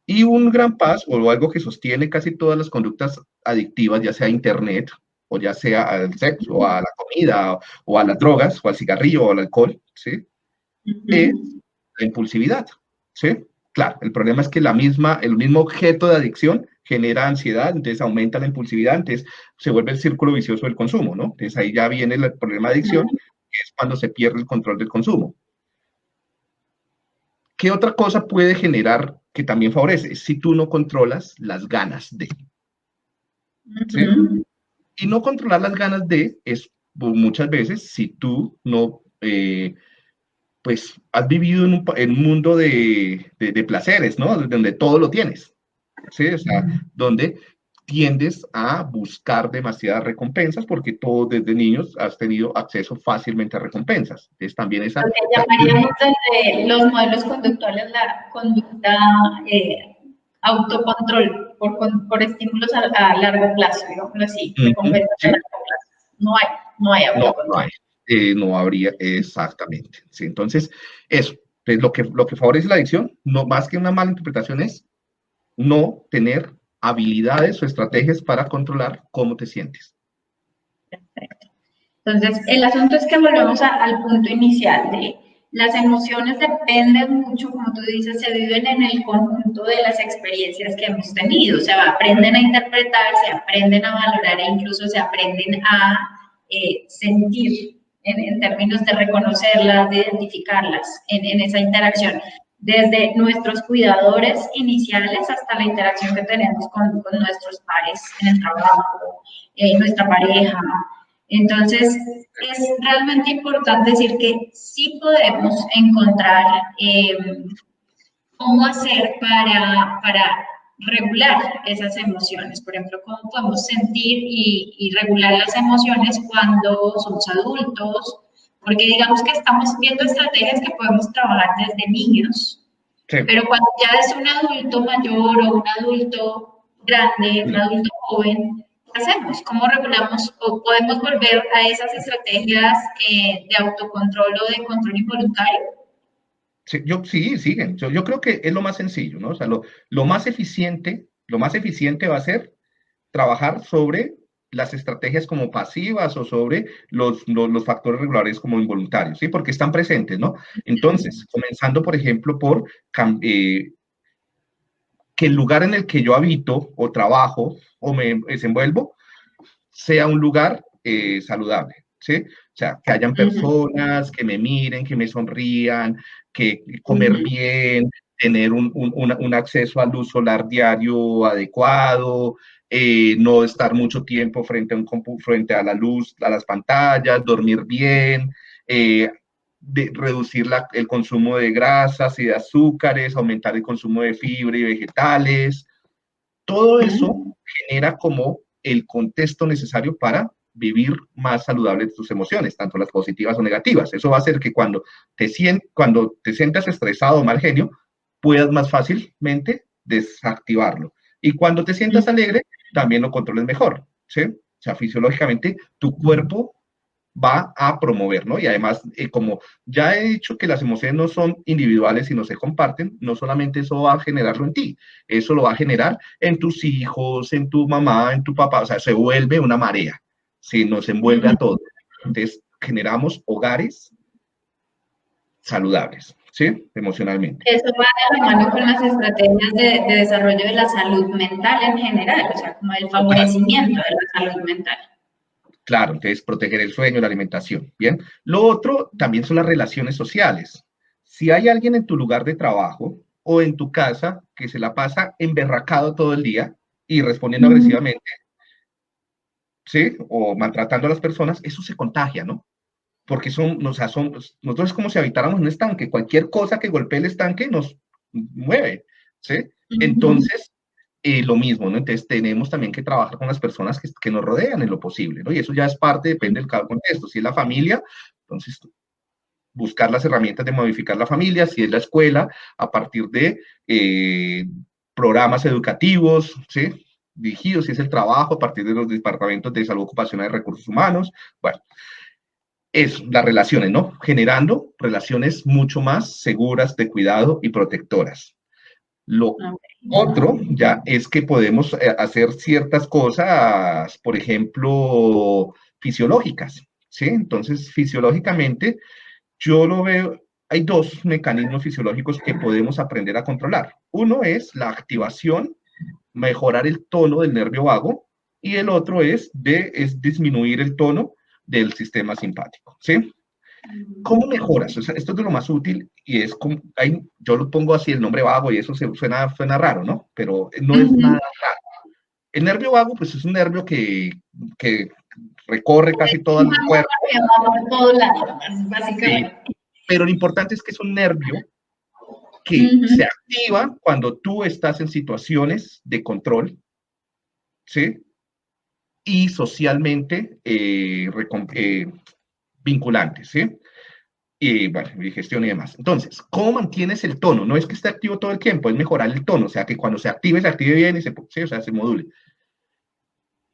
Y un gran paso o algo que sostiene casi todas las conductas adictivas, ya sea a Internet o ya sea al sexo, o a la comida, o a las drogas, o al cigarrillo, o al alcohol, ¿sí? Es Ujú. la impulsividad, ¿sí? Claro, el problema es que el mismo objeto de adicción genera ansiedad, entonces aumenta la impulsividad, entonces se vuelve el círculo vicioso del consumo, ¿no? Entonces ahí ya viene el problema de adicción, que es cuando se pierde el control del consumo. ¿Qué otra cosa puede generar que también favorece? Si tú no controlas las ganas de, ¿sí? Ujú. Y no controlar las ganas de es muchas veces si tú no, pues, has vivido en un mundo de placeres, ¿no? Donde todo lo tienes, ¿sí? O sea, donde tiendes a buscar demasiadas recompensas porque tú desde niños has tenido acceso fácilmente a recompensas. Entonces también esa... Lo que llamaríamos desde los modelos conductuales la conducta autocontrol por estímulos a largo plazo, digámoslo así, recompensas a ¿sí? largo plazo. No hay No autocontrol. hay. No habría exactamente. ¿Sí? Entonces, eso. Entonces, lo que favorece la adicción, no más que una mala interpretación, es no tener habilidades o estrategias para controlar cómo te sientes. Perfecto. Entonces, el asunto es que volvemos al punto inicial de las emociones dependen mucho, como tú dices, se viven en el conjunto de las experiencias que hemos tenido. O sea, aprenden a interpretar, se aprenden a valorar e incluso se aprenden a sentir en términos de reconocerlas, de identificarlas en esa interacción. Desde nuestros cuidadores iniciales hasta la interacción que tenemos con nuestros pares en el trabajo, nuestra pareja, entonces, es realmente importante decir que sí podemos encontrar cómo hacer para regular esas emociones. Por ejemplo, cómo podemos sentir y regular las emociones cuando somos adultos, porque digamos que estamos viendo estrategias que podemos trabajar desde niños, Sí. pero cuando ya es un adulto mayor o un adulto grande, un adulto joven, ¿qué hacemos? ¿Cómo regulamos o podemos volver a esas estrategias de autocontrol o de control involuntario? Sí, sí, siguen. Yo creo que es lo más sencillo, ¿no? O sea, lo más eficiente va a ser trabajar sobre las estrategias como pasivas o sobre los factores regulares como involuntarios, ¿sí? Porque están presentes, ¿no? Entonces, comenzando, por ejemplo, por que el lugar en el que yo habito o trabajo o me desenvuelvo sea un lugar saludable, ¿sí? O sea, que hayan personas que me miren, que me sonrían, que comer bien, tener un acceso a luz solar diario adecuado, no estar mucho tiempo frente a la luz, a las pantallas, dormir bien, reducir el consumo de grasas y de azúcares, aumentar el consumo de fibra y vegetales. Todo eso genera como el contexto necesario para vivir más saludable tus emociones, tanto las positivas o negativas. Eso va a hacer que cuando te sientas estresado o mal genio, puedas más fácilmente desactivarlo. Y cuando te sientas alegre, también lo controles mejor, ¿sí? O sea, fisiológicamente, tu cuerpo va a promover, ¿no? Y además, como ya he dicho que las emociones no son individuales, sino se comparten, no solamente eso va a generarlo en ti, eso lo va a generar en tus hijos, en tu mamá, en tu papá, o sea, se vuelve una marea, se nos envuelve a todos. Entonces, generamos hogares saludables, ¿sí? Emocionalmente. Eso va de la mano con las estrategias de desarrollo de la salud mental en general, o sea, como el favorecimiento de la salud mental. Claro, entonces proteger el sueño, la alimentación. Bien. Lo otro también son las relaciones sociales. Si hay alguien en tu lugar de trabajo o en tu casa que se la pasa emberracado todo el día y respondiendo agresivamente, ¿sí? O maltratando a las personas, eso se contagia, ¿no? Porque nosotros es como si habitáramos en un estanque. Cualquier cosa que golpee el estanque nos mueve, ¿sí? Entonces, lo mismo, ¿no? Entonces tenemos también que trabajar con las personas que nos rodean en lo posible, ¿no? Y eso ya es parte, depende del cada contexto. Si es la familia, entonces buscar las herramientas de modificar la familia, si es la escuela, a partir de programas educativos, ¿sí? Dirigidos, si es el trabajo, a partir de los departamentos de salud ocupacional y recursos humanos. Bueno, es las relaciones, ¿no? Generando relaciones mucho más seguras, de cuidado y protectoras. Lo otro ya es que podemos hacer ciertas cosas, por ejemplo, fisiológicas, ¿sí? Entonces, fisiológicamente, yo lo veo, hay dos mecanismos fisiológicos que podemos aprender a controlar. Uno es la activación, mejorar el tono del nervio vago, y el otro es disminuir el tono del sistema simpático, ¿sí? ¿Cómo mejoras? O sea, esto es de lo más útil y es como, yo lo pongo así, el nombre vago, y eso suena raro, ¿no? Pero no es nada raro. El nervio vago, pues es un nervio que recorre casi todo el cuerpo. Por todos lados, Sí, básicamente. pero lo importante es que es un nervio que se activa cuando tú estás en situaciones de control ¿sí? Y socialmente vinculantes, ¿sí? Y bueno, y gestión y demás. Entonces, ¿cómo mantienes el tono? No es que esté activo todo el tiempo, es mejorar el tono, o sea, que cuando se active bien y ¿sí? O sea, se module.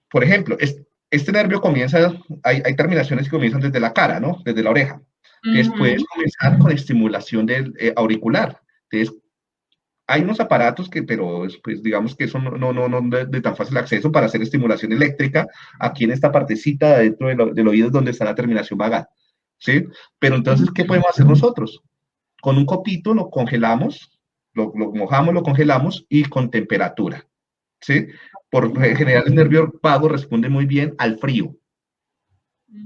Por ejemplo, este nervio comienza, hay terminaciones que comienzan desde la cara, ¿no? Desde la oreja. Entonces, puedes comenzar con estimulación del auricular. Entonces, hay unos aparatos que, pero pues digamos que eso no de tan fácil acceso para hacer estimulación eléctrica aquí en esta partecita dentro del oído es donde está la terminación vagal, ¿sí? Pero entonces, ¿qué podemos hacer nosotros? Con un copito lo congelamos, lo mojamos, lo congelamos y con temperatura, ¿sí? Por general el nervio vago responde muy bien al frío,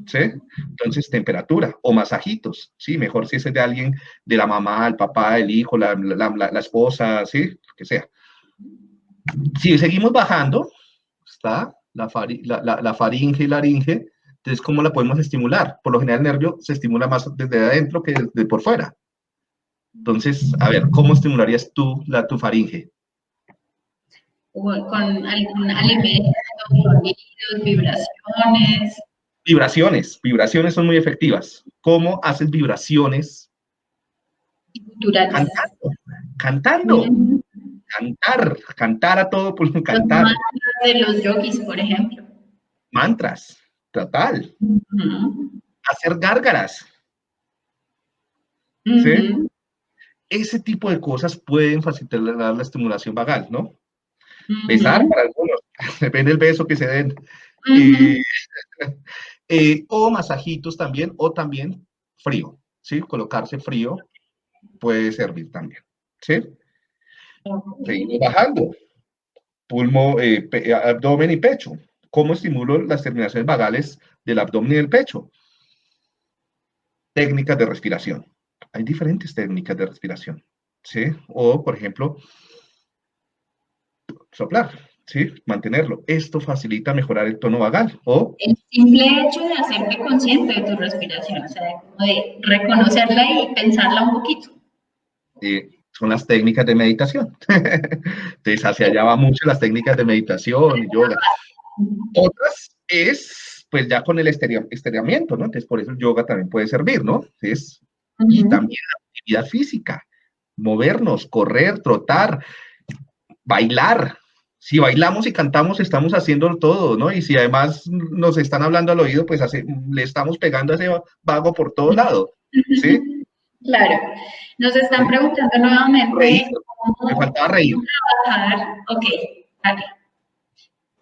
¿sí? Entonces, temperatura o masajitos, ¿sí? Mejor si es de alguien, de la mamá, el papá, el hijo, la esposa, ¿sí? Lo que sea. Si seguimos bajando, está la faringe y laringe, entonces, ¿cómo la podemos estimular? Por lo general, el nervio se estimula más desde adentro que desde por fuera. Entonces, a ver, ¿cómo estimularías tú tu faringe? Con algún alimento, sonidos, vibraciones. Vibraciones son muy efectivas. ¿Cómo haces vibraciones? Culturales. Cantando, cantar a todo pulmón, Los cantar. mantras de los yogis, por ejemplo. Mantras, total. Hacer gárgaras, ¿sí? Ese tipo de cosas pueden facilitar la estimulación vagal, ¿no? Besar para algunos, depende del beso que se den. O masajitos también, o también frío, ¿sí? Colocarse frío puede servir también, ¿sí? Seguimos bajando. Abdomen y pecho. ¿Cómo estimulo las terminaciones vagales del abdomen y del pecho? Técnicas de respiración. Hay diferentes técnicas de respiración, ¿sí? O, por ejemplo, soplar, ¿sí? Mantenerlo. Esto facilita mejorar el tono vagal. O el simple hecho de hacerte consciente de tu respiración, o sea, de reconocerla y pensarla un poquito. Son las técnicas de meditación. Entonces, hacia allá va mucho las técnicas de meditación y yoga. Otras es, pues, ya con el estiramiento, ¿no? Entonces, por eso el yoga también puede servir, ¿no? Entonces, y también la actividad física, movernos, correr, trotar, bailar. Si bailamos y cantamos, estamos haciéndolo todo, ¿no? Y si además nos están hablando al oído, pues le estamos pegando a ese vago por todo lado, ¿sí? Claro. Nos están preguntando Reír, nuevamente me cómo faltaba reír. trabajar, ok, vale.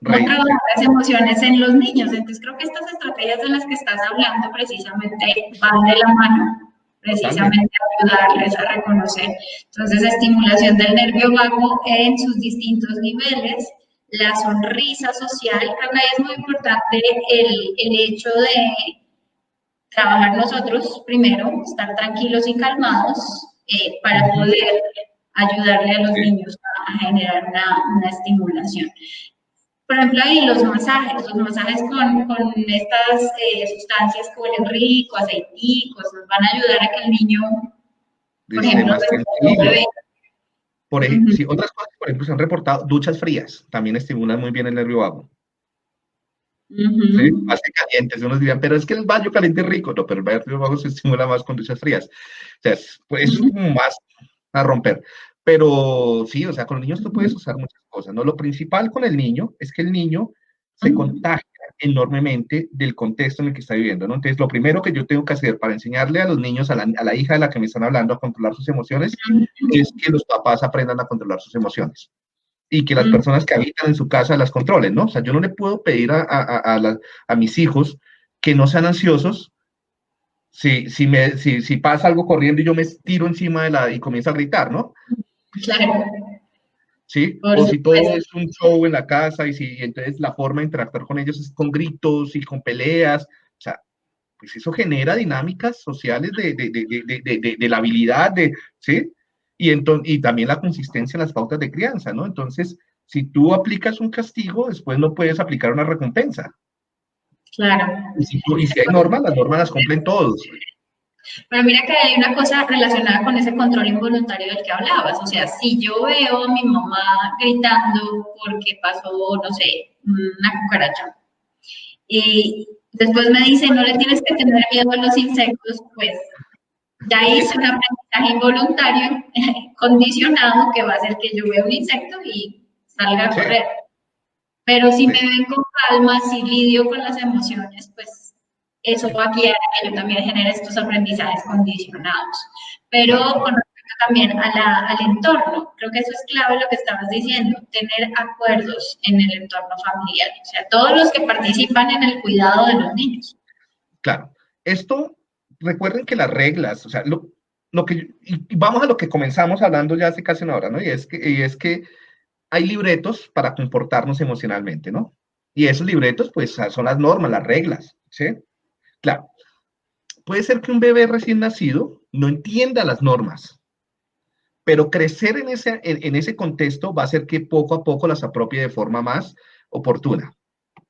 ¿Cómo Reír, trabajar las emociones en los niños? Entonces creo que estas estrategias de las que estás hablando precisamente van de la mano, precisamente a ayudarles a reconocer. Entonces, estimulación del nervio vago en sus distintos niveles, la sonrisa social, creo que es muy importante el hecho de trabajar nosotros primero, estar tranquilos y calmados para poder ayudarle a los niños a generar una estimulación. Por ejemplo, ahí los masajes con estas sustancias que huelen rico, aceiticos, nos van a ayudar a que el niño, por esté ejemplo, más tranquilo. Por ejemplo, si otras cosas, por ejemplo, se han reportado, duchas frías también estimulan muy bien el nervio vago. ¿Sí? Más que calientes, unos dirían, pero es que el baño caliente es rico, no, pero el nervio vago se estimula más con duchas frías. O sea, es como más a romper. Pero sí, o sea, con los niños tú puedes usar muchas cosas, ¿no? Lo principal con el niño es que el niño se contagia enormemente del contexto en el que está viviendo, ¿no? Entonces, lo primero que yo tengo que hacer para enseñarle a los niños, a la hija de la que me están hablando, a controlar sus emociones, es que los papás aprendan a controlar sus emociones y que las personas que habitan en su casa las controlen, ¿no? O sea, yo no le puedo pedir a mis hijos que no sean ansiosos si pasa algo corriendo y yo me tiro encima y comienzo a gritar, ¿no? Claro. ¿Sí? Por O si todo supuesto. es un show en la casa y entonces la forma de interactuar con ellos es con gritos y con peleas. O sea, pues eso genera dinámicas sociales de la habilidad, ¿sí? Y también la consistencia en las pautas de crianza, ¿no? Entonces, si tú aplicas un castigo, después no puedes aplicar una recompensa. Claro. Y si hay normas, las normas las cumplen todos. Pero mira que hay una cosa relacionada con ese control involuntario del que hablabas. O sea, si yo veo a mi mamá gritando porque pasó, no sé, una cucaracha, y después me dice, no le tienes que tener miedo a los insectos, pues ya hice un aprendizaje involuntario condicionado que va a hacer que yo vea un insecto y salga a Sí, correr. Pero si me sí, ven con calma, si lidio con las emociones, pues eso sí, va a guiar a que yo también genere estos aprendizajes condicionados. Pero claro. con respecto también al entorno, creo que eso es clave lo que estabas diciendo, tener acuerdos en el entorno familiar, o sea, todos los que participan en el cuidado de los niños. Claro, esto, recuerden que las reglas, o sea, lo que, y vamos a lo que comenzamos hablando ya hace casi una hora, ¿no? Y es que hay libretos para comportarnos emocionalmente, ¿no? Y esos libretos, pues, son las normas, las reglas, ¿sí? Claro, puede ser que un bebé recién nacido no entienda las normas, pero crecer en ese contexto va a hacer que poco a poco las apropie de forma más oportuna,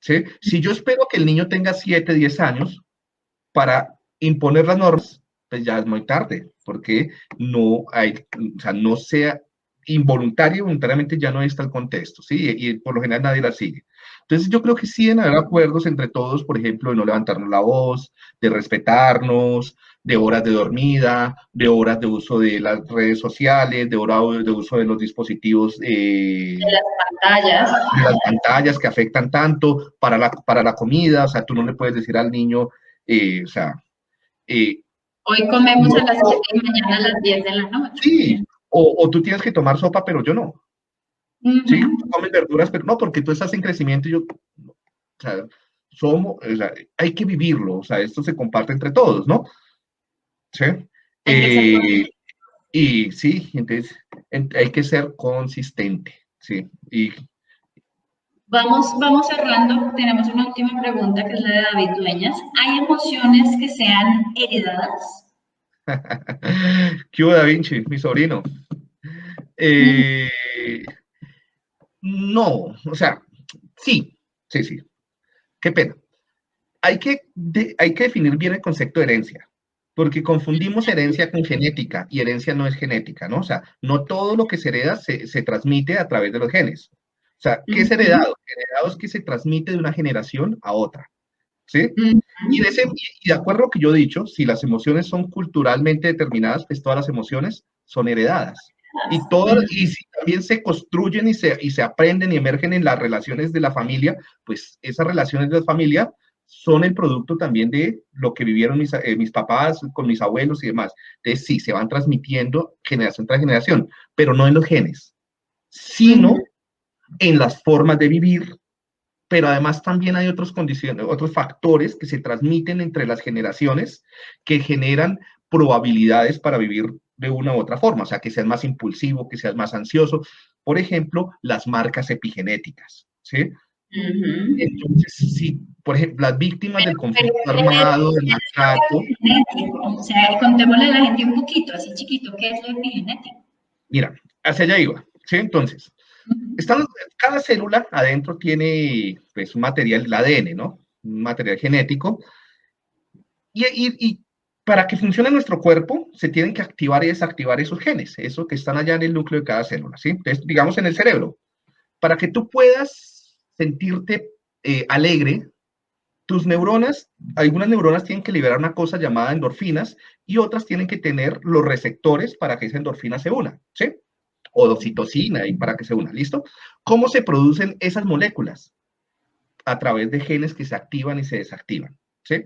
¿sí? Si yo espero que el niño tenga 7, 10 años, para imponer las normas, pues ya es muy tarde, porque no hay, o sea, no sea involuntario, voluntariamente ya no está el contexto, ¿sí? Y por lo general nadie la sigue. Entonces yo creo que sí deben haber acuerdos entre todos, por ejemplo, de no levantarnos la voz, de respetarnos, de horas de dormida, de horas de uso de las redes sociales, de horas de uso de los dispositivos, De las pantallas. de las pantallas que afectan tanto para la comida, o sea, tú no le puedes decir al niño, o sea, eh, Hoy comemos no, a las 7 y mañana a las 10 de la noche. sí, o tú tienes que tomar sopa, pero yo no, ¿sí? Tú Ujú. comes verduras, pero no, porque tú estás en crecimiento y yo, o sea, o sea, hay que vivirlo, o sea, esto se comparte entre todos, ¿no? ¿Sí? Hay que ser Eh, y sí, entonces hay que ser consistente, ¿sí? Y vamos cerrando. Tenemos una última pregunta que es la de David Dueñas. ¿Hay emociones que sean heredadas? ¿Qué hubo, Da Vinci, mi sobrino? Mm, Eh, no, o sea, sí, sí, sí, qué pena. Hay que definir bien el concepto de herencia, porque confundimos herencia con genética y herencia no es genética, ¿no? O sea, no todo lo que se hereda se transmite a través de los genes. O sea, ¿qué es ujú, heredado? Heredado es que se transmite de una generación a otra, ¿sí? Y, ujú. de acuerdo a lo que yo he dicho, si las emociones son culturalmente determinadas, pues todas las emociones son heredadas. Y si también se construyen y se aprenden y emergen en las relaciones de la familia, pues esas relaciones de la familia son el producto también de lo que vivieron mis papás con mis abuelos y demás. Entonces, sí, se van transmitiendo generación tras generación, pero no en los genes, Ujú. sino en las formas de vivir, pero además también hay otros condiciones, otros factores que se transmiten entre las generaciones que generan probabilidades para vivir de una u otra forma, o sea, que seas más impulsivo, que seas más ansioso. Por ejemplo, las marcas epigenéticas, ¿sí? Ujú. Entonces, sí, por ejemplo, las víctimas del Pero conflicto ¿qué armado, del es lo maltrato, epigenético? O sea, contémosle a la gente un poquito, así chiquito, ¿qué es lo epigenético? mira, hacia allá iba, ¿sí? Entonces, Ujú. están, cada célula adentro tiene, pues, un material, el ADN, ¿no? Un material genético. Y para que funcione nuestro cuerpo, se tienen que activar y desactivar esos genes, esos que están allá en el núcleo de cada célula, ¿sí? Entonces, digamos en el cerebro, para que tú puedas sentirte alegre, tus neuronas, algunas neuronas tienen que liberar una cosa llamada endorfinas y otras tienen que tener los receptores para que esa endorfina se una, ¿sí? O oxitocina y para que se una, ¿listo? ¿Cómo se producen esas moléculas? A través de genes que se activan y se desactivan, ¿sí?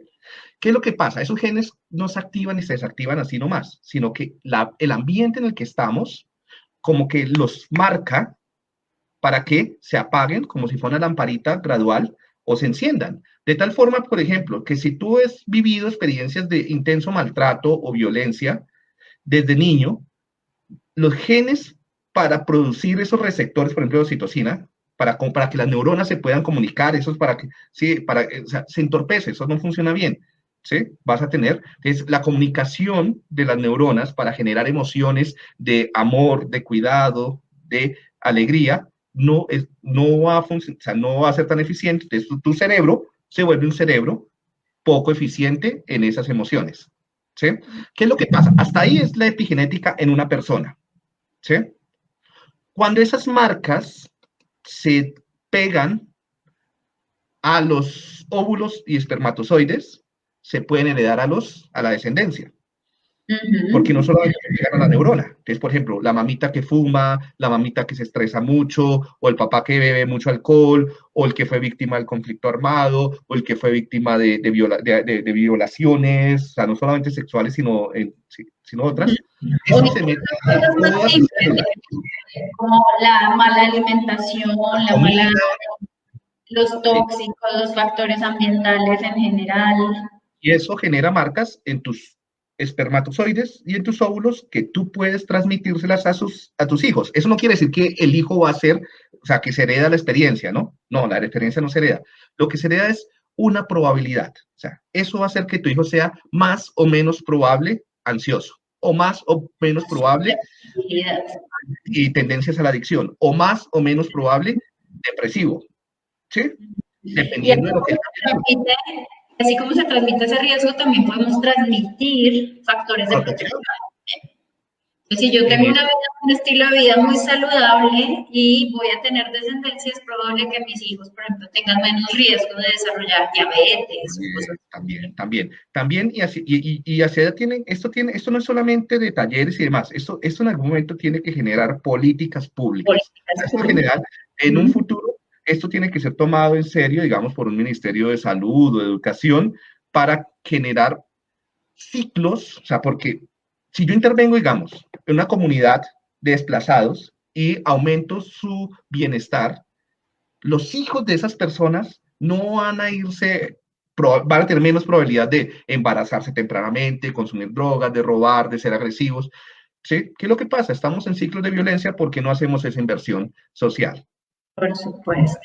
¿Qué es lo que pasa? Esos genes no se activan y se desactivan así nomás, sino que el ambiente en el que estamos como que los marca para que se apaguen como si fuera una lamparita gradual o se enciendan. De tal forma, por ejemplo, que si tú has vivido experiencias de intenso maltrato o violencia desde niño, los genes para producir esos receptores, por ejemplo, de oxitocina, para que las neuronas se puedan comunicar, eso es para que, sí, o sea, se entorpece, eso no funciona bien, ¿sí? Vas a tener, es la comunicación de las neuronas para generar emociones de amor, de cuidado, de alegría, no va a funcionar, o sea, no va a ser tan eficiente, entonces tu cerebro se vuelve un cerebro poco eficiente en esas emociones, ¿sí? ¿Qué es lo que pasa? Hasta ahí es la epigenética en una persona, ¿sí? Cuando esas marcas se pegan a los óvulos y espermatozoides, se pueden heredar a la descendencia. Porque no solamente llegan a la neurona. Entonces, por ejemplo, la mamita que fuma, la mamita que se estresa mucho, o el papá que bebe mucho alcohol, o el que fue víctima del conflicto armado, o el que fue víctima de violaciones, o sea, no solamente sexuales, sino otras. O Eso se incluso mete a cosas más todas sus simples, células. como la mala alimentación, La la mala, comida, los sí. tóxicos, los factores ambientales en general. Y eso genera marcas en tus espermatozoides y en tus óvulos que tú puedes transmitírselas a tus hijos. Eso no quiere decir que el hijo va a ser, o sea, que se hereda la experiencia, ¿no? No, la experiencia no se hereda. Lo que se hereda es una probabilidad. O sea, eso va a hacer que tu hijo sea más o menos probable ansioso, o más o menos probable y tendencias a la adicción, o más o menos probable depresivo, ¿sí? Y Dependiendo de lo que él así como se transmite ese riesgo, también podemos transmitir factores de protección. protección. Si yo En tengo eso, un estilo de vida muy saludable y voy a tener descendencia, es probable que mis hijos, por ejemplo, tengan menos riesgo de desarrollar diabetes o cosas así. también, y hacia allá esto no es solamente de talleres y demás, esto en algún momento tiene que generar políticas públicas. Políticas Esto en públicas. general, en un futuro, esto tiene que ser tomado en serio, digamos, por un Ministerio de Salud o de Educación, para generar ciclos, o sea, porque si yo intervengo, digamos, en una comunidad de desplazados y aumento su bienestar, los hijos de esas personas no van a irse, van a tener menos probabilidad de embarazarse tempranamente, consumir drogas, de robar, de ser agresivos. ¿Sí? ¿Qué es lo que pasa? Estamos en ciclos de violencia porque no hacemos esa inversión social. Por supuesto.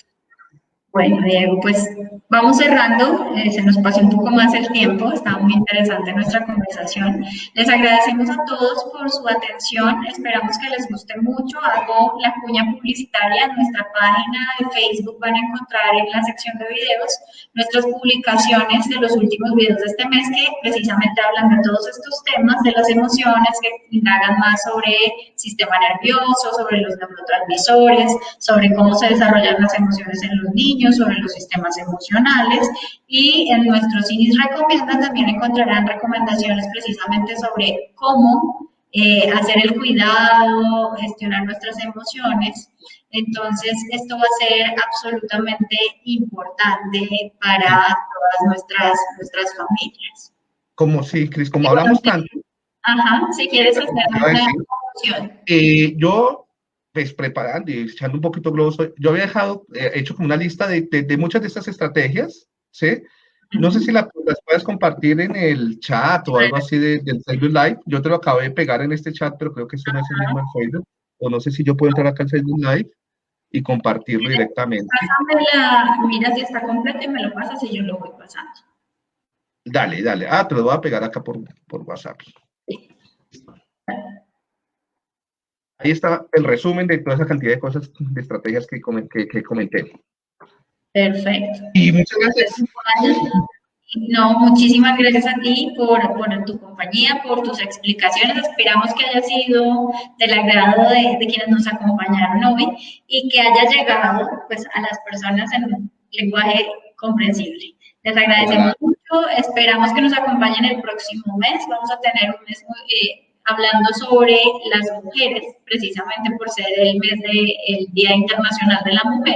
Bueno, Diego, pues vamos cerrando, se nos pasó un poco más el tiempo, estaba muy interesante nuestra conversación. Les agradecemos a todos por su atención, esperamos que les guste mucho. Hago la cuña publicitaria en nuestra página de Facebook, van a encontrar en la sección de videos nuestras publicaciones de los últimos videos de este mes que precisamente hablan de todos estos temas, de las emociones, que indagan más sobre sistema nervioso, sobre los neurotransmisores, sobre cómo se desarrollan las emociones en los niños, sobre los sistemas emocionales, y en nuestros CINIS Recomienda también encontrarán recomendaciones precisamente sobre cómo hacer el cuidado, gestionar nuestras emociones. Entonces, esto va a ser absolutamente importante para todas nuestras familias. Como sí, Cris, como hablamos tanto, Ajá, si quieres hacer iba a una decir, conclusión. yo, pues preparando y echando un poquito globo, yo había hecho como una lista de muchas de estas estrategias, ¿sí? No sé si las puedes compartir en el chat o algo así del Facebook Live. Yo te lo acabé de pegar en este chat, pero creo que este no es el mismo en Facebook. O no sé si yo puedo entrar acá al Facebook Live y compartirlo directamente. Mira si está completo y me lo pasas y yo lo voy pasando. Dale, dale. Ah, te lo voy a pegar acá por WhatsApp. Ahí está el resumen de toda esa cantidad de cosas, de estrategias que comenté. Perfecto. Y muchas gracias. No, muchísimas gracias a ti por tu compañía, por tus explicaciones. Esperamos que haya sido del agrado de quienes nos acompañaron hoy y que haya llegado pues, a las personas en un lenguaje comprensible. Les agradecemos mucho, esperamos que nos acompañen el próximo mes. Vamos a tener un mes hablando sobre las mujeres, precisamente por ser el mes del Día Internacional de la Mujer.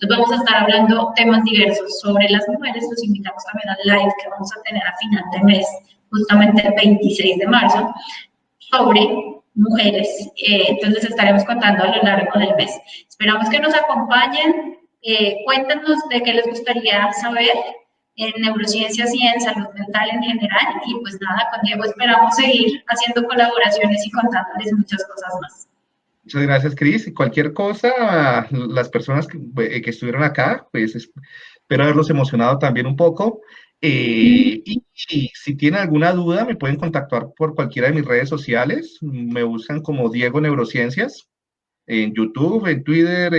Entonces vamos a estar hablando temas diversos sobre las mujeres. Los invitamos también al live que vamos a tener a final de mes, justamente el 26 de marzo, sobre mujeres. Entonces estaremos contando a lo largo del mes. Esperamos que nos acompañen. Cuéntanos de qué les gustaría saber en neurociencias y en salud mental en general. Y pues nada, con Diego esperamos seguir haciendo colaboraciones y contándoles muchas cosas más. Muchas gracias, Cris. Y cualquier cosa, las personas que estuvieron acá, pues espero haberlos emocionado también un poco. Y si tienen alguna duda, me pueden contactar por cualquiera de mis redes sociales. Me buscan como Diego Neurociencias en YouTube, en Twitter,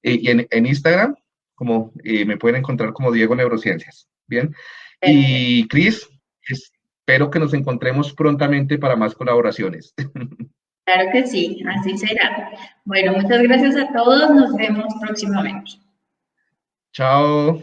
y en Instagram, como me pueden encontrar como Diego Neurociencias. Bien. Y Cris, espero que nos encontremos prontamente para más colaboraciones. Claro que sí, así será. Bueno, muchas gracias a todos, nos vemos próximamente. Chao.